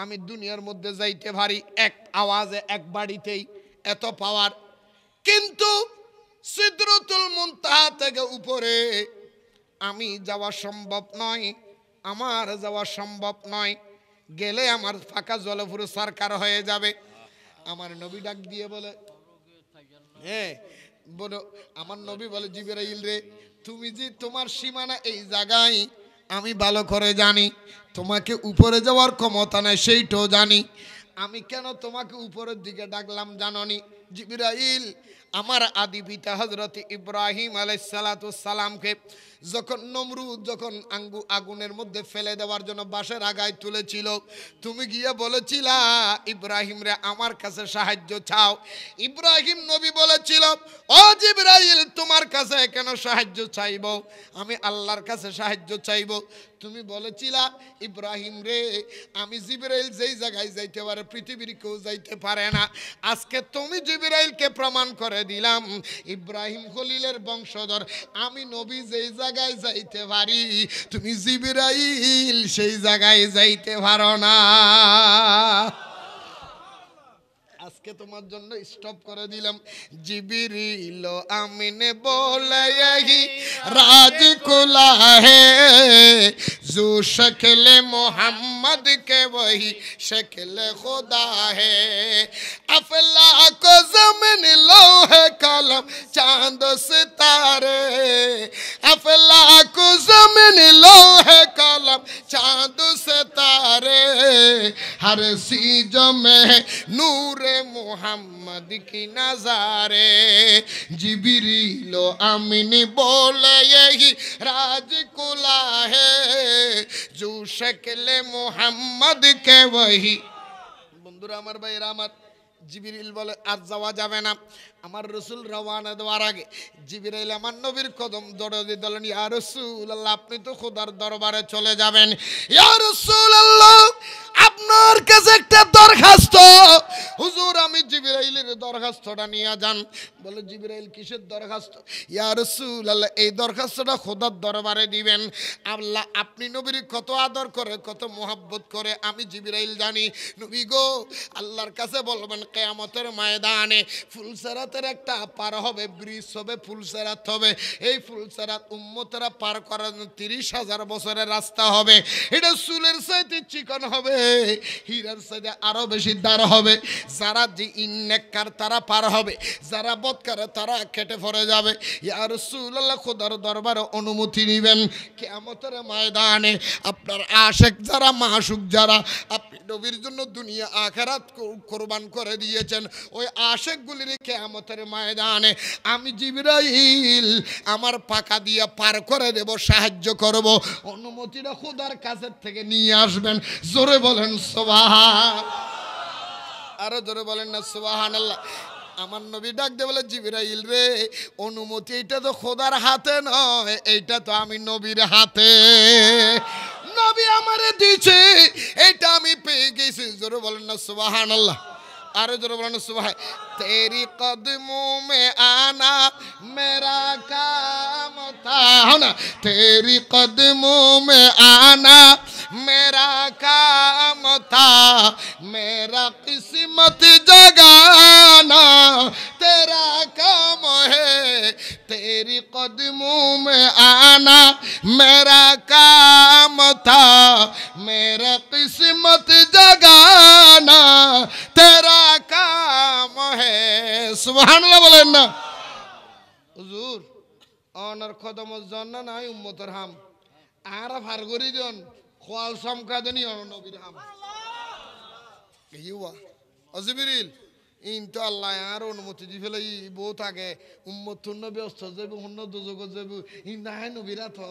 আমি দুনিয়ার মধ্যে যাইতে পারি এক আওয়াজে এক বাড়িতেই এত পাওয়ার কিন্তু সিদরাতুল মুনতাহা থেকে উপরে আমি যাওয়া সম্ভব নয় আমার যাওয়া সম্ভব নয় গেলে আমার ফাঁকা জলে পুরো সরকার হয়ে যাবে আমার নবী ডাক দিয়ে বলে বলো আমার নবী বলে জিবরাইল রে তুমি যে তোমার সীমানা এই জায়গায় আমি ভালো করে জানি তোমাকে উপরে যাওয়ার ক্ষমতা নাই সেইটাও জানি আমি কেন তোমাকে উপরের দিকে ডাকলাম জাননি জিবরাইল আমার আদি পিতা হযরত ইব্রাহিম আলাইহিস সালাতু সালামকে যখন নমরুদ যখন আগুনের মধ্যে ফেলে দেওয়ার জন্য বাঁশের আগায় তুলেছিল তুমি গিয়ে বলেছিলা ইব্রাহিম রে আমার কাছে সাহায্য চাও ইব্রাহিম নবী বলেছিল ও জিবরাইল তোমার কাছে কেন সাহায্য চাইব আমি আল্লাহর কাছে সাহায্য চাইব তুমি বলেছিলা ইব্রাহিম রে আমি জিবরাইল যেই জায়গায় যাইতে পারে পৃথিবীর কেউ যাইতে পারে না আজকে তুমি জিবরাইলকে প্রমাণ করে দিলাম ইব্রাহিম খলিলের বংশধর আমি নবী যেই জায়গায় যাইতে পারি তুমি জিবরাইল সেই জায়গায় যাইতে পারো না আজকে তোমার জন্য স্টপ করে দিলাম জিবরিল আমিন बोले यही राज खुला है जो शक्ल मोहम्मद के वही शक्ल खुदा है अफलाक ज़मीन लोहे कलम चांद सितारे अफलाक ज़मीन लोहे कलम चांद सितारे हर चीज में नूर मोहम्मद की नजारे जिबरील आमीन बोले यही राज खुला है जो शक्ल मोहम्मद के वही बंधुरा আমার ভাইরা আমার জিবরিল বলে আজ যাওয়া যাবে না আমার রাসূল রওনা দেওয়ার আগে জিবরাইল আমার নবীর কদম ধরে দিলেন ইয়া রাসূলুল্লাহ আপনি তো খোদার দরবারে চলে যাবেন ইয়া রাসূলুল্লাহ আপনার কাছে একটা দরখাস্ত হুজুর আমি জিবরাইলের দরখাস্তটা নিয়ে যান বলে জিবরাইল কিসের দরখাস্ত ইয়া রাসূলুল্লাহ এই দরখাস্তটা খোদার দরবারে দিবেন আল্লাহ আপনি নবীর কত আদর করে কত মোহাব্বত করে আমি জিবরাইল জানি নবী গো আল্লাহর কাছে বলবেন কিয়ামতের ময়দানে ফুলসেরাতের একটা পার হবে ব্রিজ হবে ফুলসেরাত হবে এই ফুলসেরাত উম্মতরা পার করার 30,000 বছরের রাস্তা হবে এটা চুলের চাইতে চিকন হবে হীরার চাইতে আরো বেশি দার হবে যারা যে ইন্নেককার তারা পার হবে যারা বদকার তারা কেটে পড়ে যাবে ইয়া রাসূলুল্লাহ খোদার দরবারে অনুমতি নেবেন কিয়ামতের ময়দানে আপনার আশিক যারা মাশুক যারা আপনি নবীর জন্য দুনিয়া আখিরাত কুরবান করে দিয়েছেন ওই আশিকগুলির কিয়ামতের ময়দানে আমি জিবরাইল আমার পাকা দিয়া পার করে দেব সাহায্য করব অনুমতিটা খোদার কাছ থেকে নিয়ে আসবেন জোরে বলেন সুবহান আরো জোরে বলেন না সুবহানাল্লাহ আমার নবী ডাক দিয়ে বলে জিবরাইল রে, অনুমতি এটা তো খোদার হাতে নয়, এইটা তো আমি নবীর হাতে। নবী আমারে দিয়েছে, এটা আমি পেয়ে গেছি। জোরে বলেন না সুবহানাল্লাহ, আরো জোরে বলেন না সুবহান। তেরি কদমোं में आना मेरा काम था ना, तेरी कदमों में आना मेरा काम था, मेरा किस्मत जगाना तेरा काम है, तेरी कदमों में आना मेरा काम था, मेरा किस्मत जगाना तेरा काम है। সুবহানাল্লাহ বলেন না। হুজুর অনার কদমের জন্য নাই উম্মতের হাম, আর ফারগরি জন খোয়াল সমকাদনি নবীর হাম ইউয়া অজিবরিল ইন তো আল্লাহ আর অনুমতি দি ফেলে বউ থাকে উম্মত নবী অস্ত যাবে অন্য দুজগ যাবে ইন নাই নবীরা তো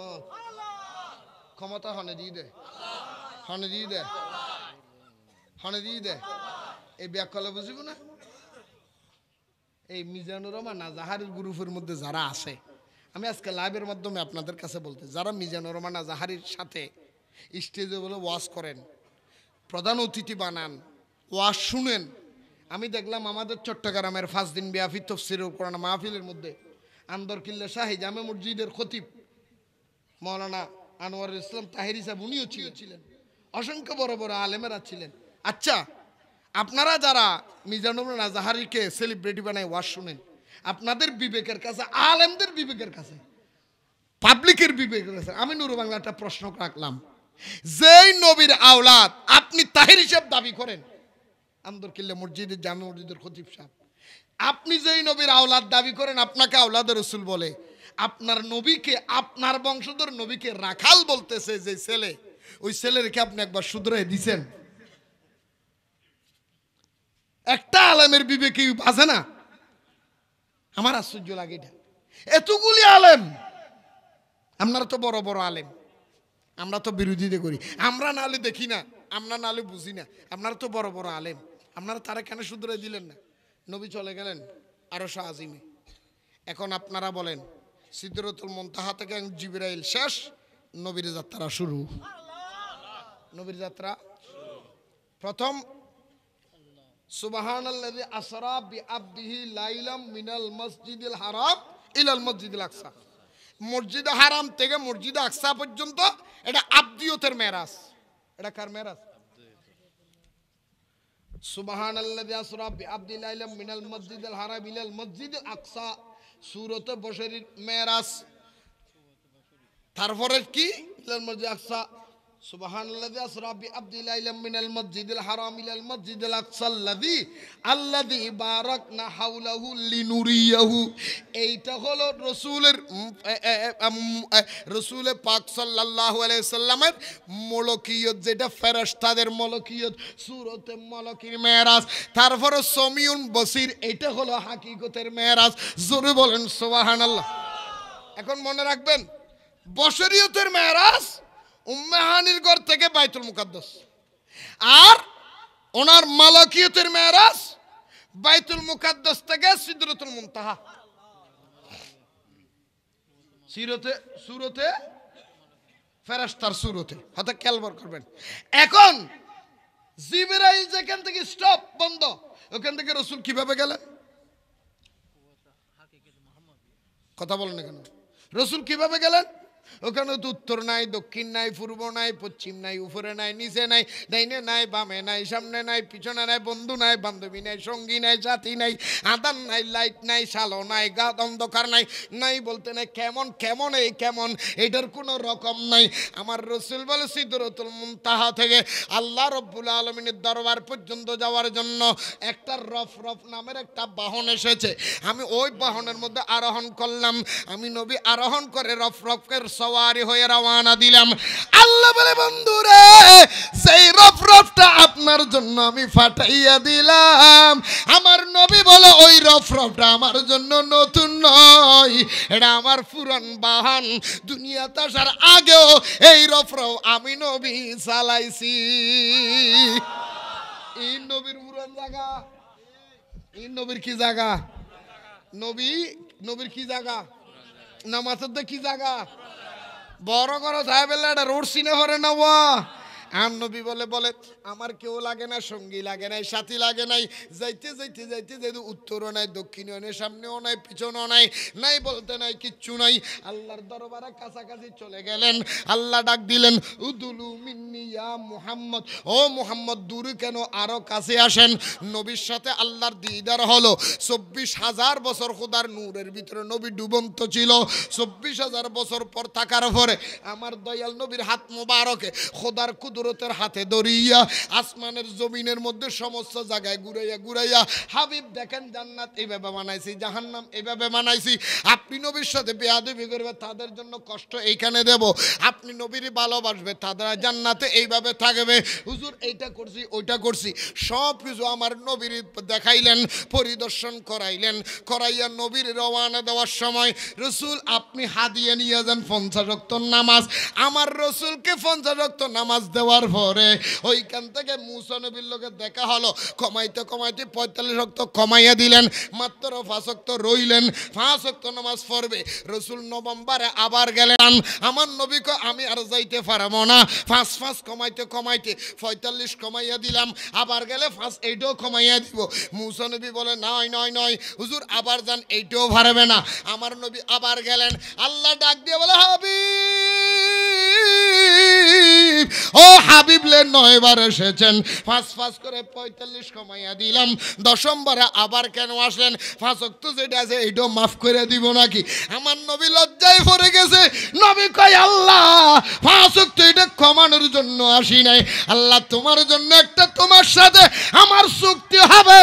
ক্ষমতা হনে দিয়ে দে, হনে দিয়ে দে, হনে দিয়ে দে। এই ব্যাকলে বুঝিব না। এই মিজানুর রহমান নাজাহারির গ্রুপের মধ্যে যারা আছে, আমি আজকে লাইভের মাধ্যমে আপনাদের কাছে বলতে, যারা মিজানুর রহমান নাজাহারির সাথে স্টেজে বলে ওয়াজ করেন, প্রধান অতিথি বানান, ওয়াজ শুনেন। আমি দেখলাম আমাদের চট্টগ্রামের 5 দিন ব্যাপী তাফসীরুল কোরআন মাহফিলের মধ্যে আন্দরকিল্লা শাহী জামে মসজিদের খতিব মাওলানা আনোয়ারুল ইসলাম তাহেরি সাহেব উনিও ছিলেন, অসংখ্য বড় বড় আলেমেরা ছিলেন। আচ্ছা, আপনারা যারা মিজানুর নাজাহারিকে সেলিব্রিটি বানায় ওয়াজ শুনেন, আপনাদের বিবেকের কাছে, আলেমদের বিবেকের কাছে, পাবলিকের বিবেকের কাছে আমি নুরু বাংলা একটা প্রশ্ন রাখলাম, যেই নবীর আওলাদ আপনি তাহির হিসেব দাবি করেন, আন্দরকিল্লা মসজিদের জামে মসজিদের খতিব সাহেব, আপনি যেই নবীর আওলাদ দাবি করেন, আপনাকে আওলাদের রসুল বলে, আপনার নবীকে, আপনার বংশধর নবীকে রাখাল বলতেছে যে ছেলে, ওই ছেলে রেখে আপনি একবার শুধরে দিছেন? একটা আলেমের বিবেকে বাজে না? আমার আশ্চর্য লাগে এটা। এতগুলি আলেম, আপনারা তো বড় বড় আলেম, আমরা তো বিরোধিতা করি, আমরা নালে দেখি না, আমরা নালে বুঝি না, আপনারা তো বড় বড় আলেম, আপনারা তারা কেন শুধরে দিলেন না? নবী চলে গেলেন আরশে আজিমে। এখন আপনারা বলেন, সিদরাতুল মুনতাহা থেকে জিবরাইল শেষ, নবীর যাত্রা শুরু। নবীর যাত্রা প্রথম সুবহানাল্লাযী আসরা বিআবদিহি লাইলাম মিনাল মসজিদিল হারাম ইলাল মসজিদিল আকসা। মসজিদ হারাম থেকে মসজিদ আকসা পর্যন্ত এটা আবদিয়তের মেরাজ। এটা কার মেরাজ? সুবহানাল্লাযী আসরা বিআবদি লাইলাম মিনাল মসজিদিল হারাম ইলাল মসজিদিল আকসা, সূরতে বশরীর মেরাজ। তারপরে কি? ইলাল মসজিদ আকসা। সুবহানাল্লাযী আসরা বিআবদি লাইলাম মিনাল মসজিদিল হারাম ইলাল মসজিদিল আকসা আল্লাযী বারাকনা হাওলাহু লিনুরিয়াহু। এইটা হলো রাসূলের পাক সাল্লাল্লাহু আলাইহি সাল্লামের মলকিয়ত, যেটা ফেরেশতাদের মলকিয়ত, সূরতে মলকির মেরাজ। তারপরে সমিউন বসির, এটা হলো হাকিকতের মেরাজ। জোরে বলেন সুবহানাল্লাহ। এখন মনে রাখবেন, বশরিয়তের মেরাজ উম্মে হানির ঘর থেকে বাইতুল মুকাদ্দাস, আর ওনার মালাকিয়তের মেরাজ বাইতুল মুকাদ্দাস থেকে সিদরাতুল মুনতাহা। সূরতে ফেরেশতার সূরতে, হাতে খেয়াল করবেন। এখন জিবরাইল যেখান থেকে স্টপ বন্ধ, ওখান থেকে রাসূল কিভাবে গেলেন? কথা বলেন না কেন? রাসূল কিভাবে গেলেন? ওখানে তো উত্তর নাই, দক্ষিণ নাই, পূর্ব নাই, পশ্চিম নাই, উপরে নাই, নিচে নাই, ডাইনে নাই, বামে নাই, সামনে নাই, পিছনে নাই, বন্ধু নাই, বান্ধবী নাই, সঙ্গী নাই, সাথী নাই, আদান নাই, লাইট নাই, শালো নাই, গাত অন্ধকার নাই, নাই বলতে নাই, কেমন কেমন এই কেমন, এটার কোনো রকম নাই। আমার রাসূল বলে সিদরাতুল মুনতাহা থেকে আল্লাহ রব্বুল আলামিনের দরবার পর্যন্ত যাওয়ার জন্য একটা রফ নামের একটা বাহন এসেছে। আমি ওই বাহনের মধ্যে আরোহণ করলাম। আমি নবী আরোহণ করে রফের সওয়ারি হয়ে রওনা দিলাম। আল্লাহ বলে, বন্ধুরে, সেই রফটা আপনার জন্য আমি ফাটাইয়া দিলাম। আমার নবী বলে, ওই রফটা আমার জন্য নতুন নয়, এটা আমার পুরান বাহন। দুনিয়াতে আসার আগেও এই রফরাও আমি নবী চালাইছি। এই নবীর পুরান জায়গা, এই নবীর কি জায়গা? নবী নবীর কি জায়গা? নামাজের কি জায়গা? বড় করো সাহেব এটা রোড সিনে ভরে নেব। আম নবী বলে বলে আমার কেউ লাগে না, সঙ্গী লাগে নাই, সাথী লাগে নাই। যাইতে যাইতে যাইতে যাইতে উত্তরও নাই, দক্ষিণও নাই, সামনেও নাই, পিছনেও নাই, নাই বলতে নাই, কিচ্ছু নাই। আল্লাহর দরবারে কাছাকাছি চলে গেলেন। আল্লাহ ডাক দিলেন, উদুলু মিন্নি ইয়া মুহাম্মদ, ও মুহাম্মদ দূরে কেন, আরো কাছে আসেন। নবীর সাথে আল্লাহর দিদার হলো। 24,000 বছর খোদার নূরের ভিতরে নবী ডুবন্ত ছিল। 24,000 বছর পর থাকার পরে আমার দয়াল নবীর হাত মোবারকে খোদার কুদরতের হাতে ধরিয়া আসমানের জমিনের মধ্যে সমস্ত জায়গায় ঘুরাইয়া ঘুরাইয়া হাবিব দেখেন জান্নাত এইভাবে বানাইছি, জাহান্নাম এইভাবে বানাইছি। আপনি নবীর সাথে বেয়াদবি করবে তাদের জন্য কষ্ট এইখানে দেব, আপনি নবীর ভালোবাসবে তারা জান্নাতে এইভাবে থাকবে। হুজুর এইটা করছি ওইটা করছি, সব কিছু আমার নবীর দেখাইলেন, পরিদর্শন করাইলেন। করাইয়া নবীর রওয়ানা দেওয়ার সময় রসুল আপনি হাদিয়া নিয়ে যান 50 ওয়াক্ত নামাজ। আমার রসুলকে 50 ওয়াক্ত নামাজ দেওয়ার পরে ওইখান থেকে মুসা নবীর লোকে দেখা হলো, কমাইতে কমাইতে 45 ওয়াক্ত কমাইয়া দিলেন, মাত্র 5 ওয়াক্ত রইলেন। 5 ওয়াক্ত নামাজ পড়বে রসুল নভেম্বরে আবার গেলেন। আমার নবীকে আমি আর যাইতে পারবো না, 5 কমাইতে কমাইতে 45 কমাইয়া দিলাম, আবার গেলে 5 এইটাও কমাইয়া দিব। মুসা নবী বলে নয় নয় নয় হুজুর আবার যান, এইটাও পারবে না। আমার নবী আবার গেলেন। আল্লাহ ডাক দিয়ে বলে, হাবিব ও হাবিব লে 9 বার এসেছেন, 5 করে 45 কমাইয়া দিলাম, 10ম বারে আবার কেন আসলেন? 5 ওয়াক্ত যেটা আছে এইটাও মাফ করে দিব নাকি? আমার নবী লজ্জায় পড়ে গেছে। নবী কয়, আল্লাহ 5 ওয়াক্ত এটা কমানোর জন্য আসি নাই, আল্লাহ তোমার জন্য একটা তোমার সাথে আমার চুক্তি হবে।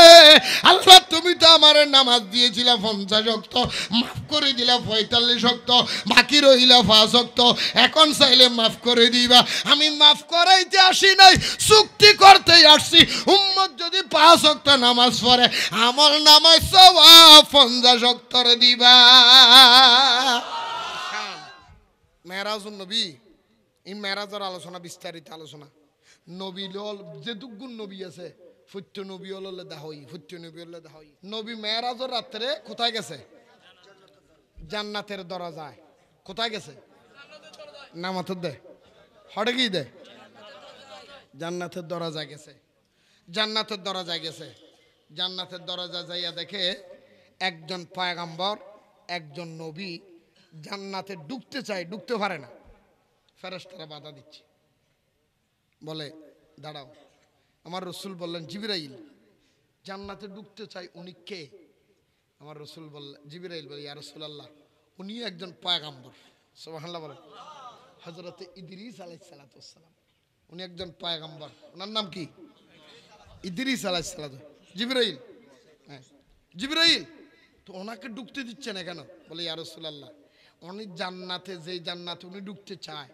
আল্লাহ তুমি তো আমার নামাজ দিয়েছিলে 50 ওয়াক্ত, মাফ করে দিলা 45 ওয়াক্ত, বাকি রইলা 5 ওয়াক্ত, এখন চাইলে মাফ করে দিবা। আমি মাফ করাইতে আসি নাই, চুক্তি করতেই আসছি। উম্মত যদি 5 ওয়াক্ত নামাজ পড়ে আমল নামায় সওয়াব 50 ওয়াক্তর দিবা। মেরাজুন নবী, এই মেরাজের আলোচনা বিস্তারিত আলোচনা। নবী লল যে দুগুণ নবী আছে, ফুট্য নবী হলে দাহই, ফুট্য নবী হলে দাহই। নবী মেরাজের রাত্রে কোথায় গেছে? জান্নাতের দরজায়। কোথায় গেছে? নামাতের দে হটে কি দে জান্নাতের দরজায় গেছে। জান্নাতের দরজায় গেছে। জান্নাতের দরজা যাইয়া দেখে একজন পয়গম্বর, একজন নবী জান্নাতে ঢুকতে চায়, ঢুকতে পারে না। ফেরেশতারা বাধা দিচ্ছে, বলে দাঁড়াও। আমার রসুল বললেন, জিবরাইল জান্নাতে ঢুকতে চাই, উনি কে? আমার রসুল বললেন, জিবরাইল বলে, ইয়া রাসূলুল্লাহ উনি একজন পয়গম্বর। সুবহানাল্লাহ বলে। হযরতে ইদ্রিস আলাইহিস সালাতু ওয়াস সালাম, উনি একজন পয়গম্বর। ওনার নাম কি? ইদ্রিস আলাইহিস সালাম। জিবরাইল, হ্যাঁ জিবরাইল, তো ওনাকে ঢুকতে দিচ্ছে না কেন? বলে, ইয়া রাসূলুল্লাহ উনি জান্নাতে, যেই জান্নাতে উনি ঢুকতে চায়,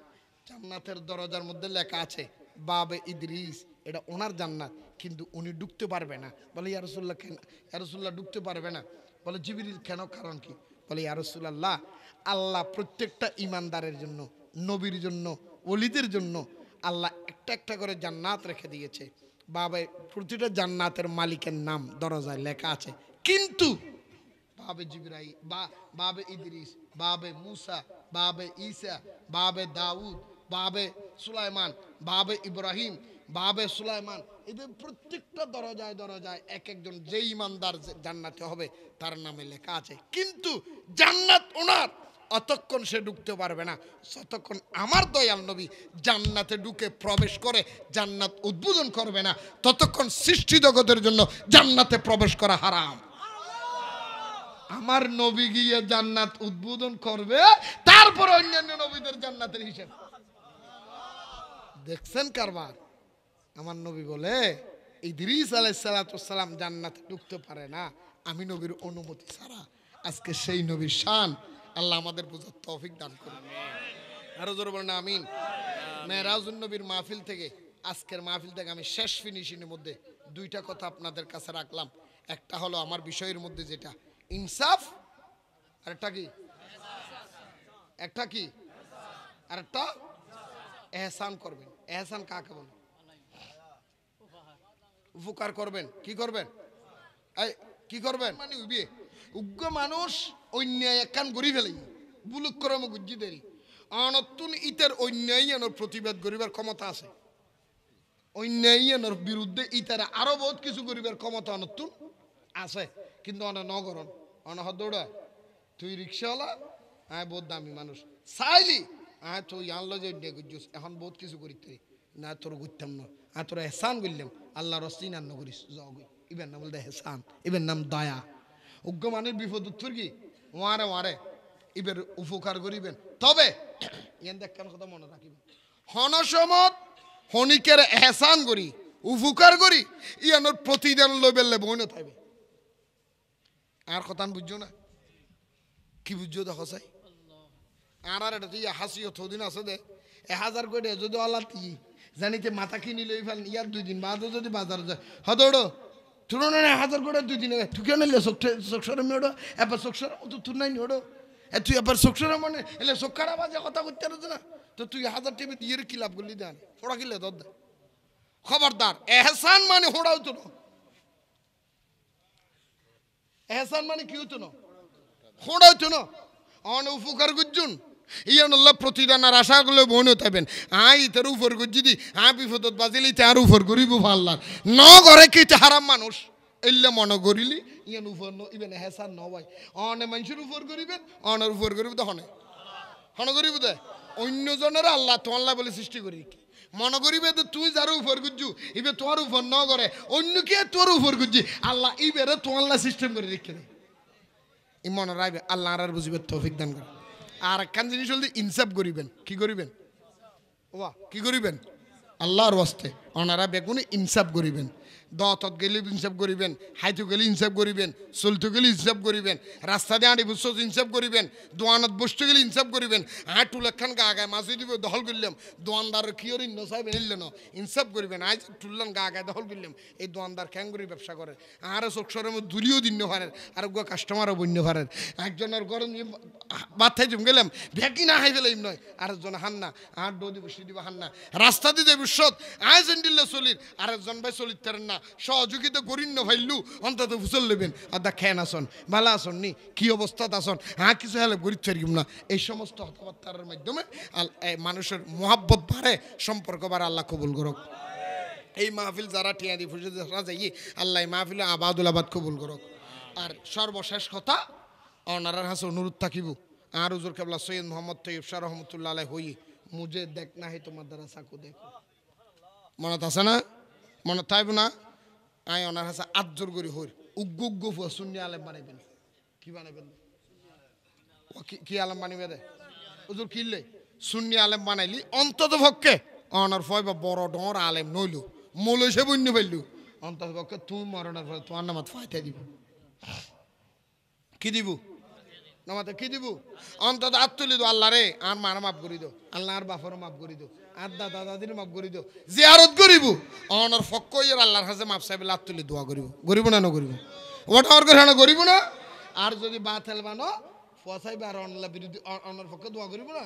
জান্নাতের দরজার মধ্যে লেখা আছে বাবে ইদ্রিস, এটা ওনার জান্নাত, কিন্তু উনি ঢুকতে পারবে না। বলে, ইয়া রাসূলুল্লাহ কেন? ইয়া রাসূলুল্লাহ ঢুকতে পারবে না। বলে, জিবরিল কেন, কারণ কি? বলে, ইয়া রাসূলুল্লাহ আল্লাহ প্রত্যেকটা ইমানদারের জন্য, নবীর জন্য, ওলিদের জন্য আল্লাহ একটা একটা করে জান্নাত রেখে দিয়েছে। বাবে প্রতিটা জান্নাতের মালিকের নাম দরজায় লেখা আছে, কিন্তু বাবে জিবরাইল, বাবে ইদ্রিস, বাবে মুসা, বাবে ঈসা, বাবে দাউদ, বাবে সুলাইমান, বাবে ইব্রাহিম, বাবে সুলাইমান, এদের প্রত্যেকটা দরজায় দরজায় এক একজন যে ইমানদার জান্নাতে হবে তার নামে লেখা আছে। কিন্তু জান্নাত ওনার, অতক্ষণ সে ঢুকতে পারবে না যতক্ষণ আমার দয়াল নবী জান্নাতে ঢুকে প্রবেশ করে জান্নাত উদ্বোধন করবে না, ততক্ষণ সৃষ্টি জগতের জন্য জান্নাতে প্রবেশ করা হারাম। আমার নবী গিয়ে জান্নাত উদ্বোধন করবে, তারপর অন্যান্য নবীদের জান্নাতের হিসাব। দেখছেন কারবার? আমার নবী বলে, ইদ্রিস আলাইহিস সালাতু ওয়াস সালাম জান্নাতে ঢুকতে পারে না আমি নবীর অনুমতি ছাড়া। আজকে সেই নবীর শান আল্লাহ আমাদের বুঝার তৌফিক দান করুন। আরো জোরে বলেন আমিন। মেরাজুন নবীর মাহফিল থেকে, আজকের মাহফিল থেকে আমি শেষ ফিনিশিংয়ের মধ্যে দুইটা কথা আপনাদের কাছে রাখলাম। একটা হলো আমার বিষয়ের মধ্যে যেটা ইনসাফ, আর একটা কি? একটা কি? আর একটা এহসান করবেন। এহসান কাকে বলে? উপকার করবেন। কি করবেন? এই কি করবেন মানে উইবে উগ্র মানুষ অন্যায় একখান গড়ি ফেলে বুলুক করম গুজ্জি দেরি অনতুন ইতার অন্যায়ের প্রতিবাদ করিবার ক্ষমতা আছে অন্যায়ের বিরুদ্ধে ইতারা আরো বহুত কিছু করিবার ক্ষমতা অনতুন আছে কিন্তু অনেক নগরণ অনহ দৌড়া তুই রিক্সাওয়ালা হ্যাঁ বহুত দামি মানুষ চাইলি হ্যাঁ তুই আনলো যে অন্যায় করছিস এখন বহুত কিছু করিতে না তোর ঘুরতাম না হ্যাঁ তোর এহসান করলাম আল্লাহ রস্তিন আন্ন করিস যাও ইবের নাম বলতে এহসান ইবের নাম দয়া উগ্র মানুষ বিপদ উত্তর কি ওয়ারে ওয়ারে ইবের উপকার করিবেন তবে ইয়ান দেখেন কথা মনে রাখিবেন হনসমত হনিকের এহসান করি উপকার করি ইয়ানোর প্রতিদান লইবেলে বইন থাকবে আর কথা বুঝছো না কি বুঝছো দেখো চাই আর এটা তুই হাসিও থদিন আছে দে 1000 করে যদি আল্লাহ জানিতে মাথা কিনি লই ফেল ইয়ার 2 দিন বাদও যদি বাজার যায় হদড়ো তুরনে 1000 করে 2 দিন তুই কেন লে সকসরে মেড়ো এবার সকসরে তো তুই নাই নিড়ো তুই এবার সকসরে মানে এলে সকারা বাজে কথা করতে পারছ না তো তুই 1000 টিভি দিয়ে কি লাভ করলি দেন ওরা কিলে দদ খবরদার এহসান মানে হোড়াও তো না এহসান মানে কি হতো না হোড়াও তো না অন উপকার গুজুন ইয়ান আল্লাহ প্রতিদান আর আশা করলে বনে থাকবেন তার উপর গুজি দি বিপদত বাজিলি তার উপর গরিব আল্লাহ ন করে কি হারাম মানুষ এলে মনে করিলি ইয়ান উপর ইবেন হেসান নয় অনে মানুষের উপর করিবেন অনের উপর করিব তো হনে হনে করিব দে অন্যজনের আল্লাহ তো আল্লাহ বলে সৃষ্টি করি মনে করিবে তো তুই যার উপর গুজু ইবে তোর উপর ন করে অন্য কে তোর উপর গুজি আল্লাহ ইবেরে তো আল্লাহ সিস্টেম করে রেখে দেয় ই মনে রাখবে আল্লাহ আর বুঝিবে তৌফিক দান করে আর একখান জিনিস হল ইনসাফ করিবেন কি করিবেন ওয়া কি করিবেন আল্লাহর ওয়াস্তে ওনারা বেগুনে ইনসাফ করিবেন দতত গেলে ইনসাফ করিবেন হাইতু গেলে ইনসাফ করিবেন চলতে গেলে ইনসাফ করিবেন রাস্তা দিয়ে আঁটি বুঝছো ইনসাফ করিবেন দোয়ানত বসতে গেলে ইনসাফ করিবেন টুলাখান গা গায়ে মাছ দিব দখল করলাম দোয়ানদার কি ওর ইন্ন সাহেব এনিল না ইনসাফ করিবেন আজ টুললাম গা গায়ে দখল করলাম এই দোয়ানদার খ্যাং করি ব্যবসা করে আর চোখসরের মধ্যে দুলিও দিন পারেন আর কাস্টমারও বন্য পারেন একজনের গরম মাথায় জম গেলাম ভ্যাকি না হাই ফেলাম নয় আরেকজন হান্না আর ডো দিব সি দিব হান্না রাস্তা দিতে বিশ্বত আয় সেন্ডিল্লা চলির আরেকজন ভাই চলির তারেন না সহযোগিতা করিন না ভাইলু অন্তত ফুসল নেবেন আর দা খেন আসন ভালো আসন নি কি অবস্থাত আসন কিছু হেলে গরিব ছাড়িম না এই সমস্ত কথাবার্তার মাধ্যমে মানুষের মোহাব্বত বাড়ে সম্পর্ক বাড়ে আল্লাহ কবুল করুক এই মাহফিল যারা টিয়া দি ফুসে যাই আল্লাহ মাহফিল আবাদুল আবাদ কবুল করুক আর সর্বশেষ কথা অনারার হাসে অনুরোধ থাকিব আর হুজুর কেবলা সৈয়দ মোহাম্মদ তৈয়ব শাহ রহমতুল্লাহ আলাই হই মুঝে দেখ না হে তোমার দ্বারা সাকু দেখো মনত আছে না মনত থাকব না আয় ওনার হাসা আটজোর করি হইর উগ্গু উগ্গু ফুয়া শূন্য আলেম বানাইবেন কি বানাইবেন কি আলেম বানিবে দে হুজুর কিনলে শূন্য আলেম বানাইলি অন্তত পক্ষে অনার ফয় বা বড় ডর আলেম নইল মূল সে বন্য পাইলু অন্তত পক্ষে তুই মরণের ফলে তোমার নামাত ফাইতে দিব কি দিব নামাতে কি দিব অন্তত আত তুলি দো আল্লাহ রে আর মার মাফ করি দো আল্লাহ আর বাফারও মাফ করি দো আর দাদা দাদির মাফ করি দো জিয়ারত করিব অনর ফক্ক ইয়ার আল্লাহর কাছে মাফ চাইবে লাত তুলি দোয়া করিব করিব না করিব ওটা ওর করে না করিব না আর যদি বাতেল বানো ফসাইবে আর অনলা বিরোধী অনর পক্ষে দোয়া করিব না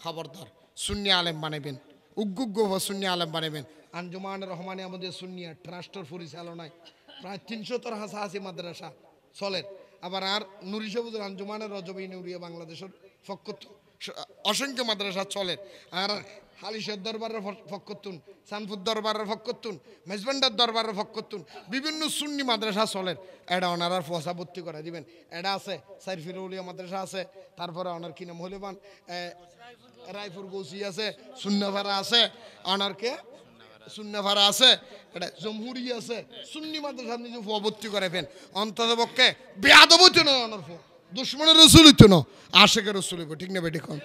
খবরদার সুন্নি আলেম বানাইবেন উগ্গুগ্গ সুন্নি আলেম বানাইবেন আঞ্জুমান রহমানে আমাদের সুন্নিয়া ট্রাস্টের পরিচালনায় প্রায় 300 হাসাহাসি মাদ্রাসা চলেন আবার আর নুরি সবুজের আঞ্জুমানের রজবী নুরিয়া বাংলাদেশের ফক্কত অসংখ্য মাদ্রাসা চলে আর হালিশের দরবারের ফক্কতুন সানফুর দরবারের ফক্কতুন মেজবান্ডার দরবারের ফক্কতুন বিভিন্ন সুন্নি মাদ্রাসা চলেন এটা ওনার ফসা ভর্তি করে দিবেন এটা আছে সাইফিরউলিয়া মাদ্রাসা আছে তারপরে ওনার কিনা মহলিবান রায়পুর গৌসি আছে সুন্নাভাড়া আছে ওনারকে সুন্নাভাড়া আছে এটা জমহুরি আছে সুন্নি মাদ্রাসা নিজে ভর্তি করে ফেন অন্তত পক্ষে বেয়াদব হইতো না ওনার দুশ্মনের রসুল হইতো না আশেকের রসুল হইব ঠিক না বেটি কম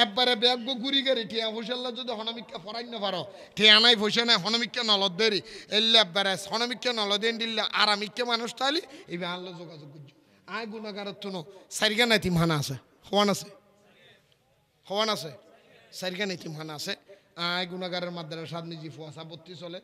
একবারে ব্যাগ ঘুরি গাড়ি টিয়া ফসল্লা যদি হনমিকা ফরাই না পারো টিয়া নাই ফসে নাই হনমিকা নলদ দেরি এলে একবারে হনমিকা নলদেন দিল্লা আরামিকা মানুষ তাহলে এই আনলো যোগাযোগ করছি আয় গুণাগারের তো সারিগা নাই তিমহানা আছে হওয়ান আছে সারিগা নাই তিমহানা আছে আয় গুণাগারের মাদ্রাসা নিজে ফুয়াশা ভর্তি চলে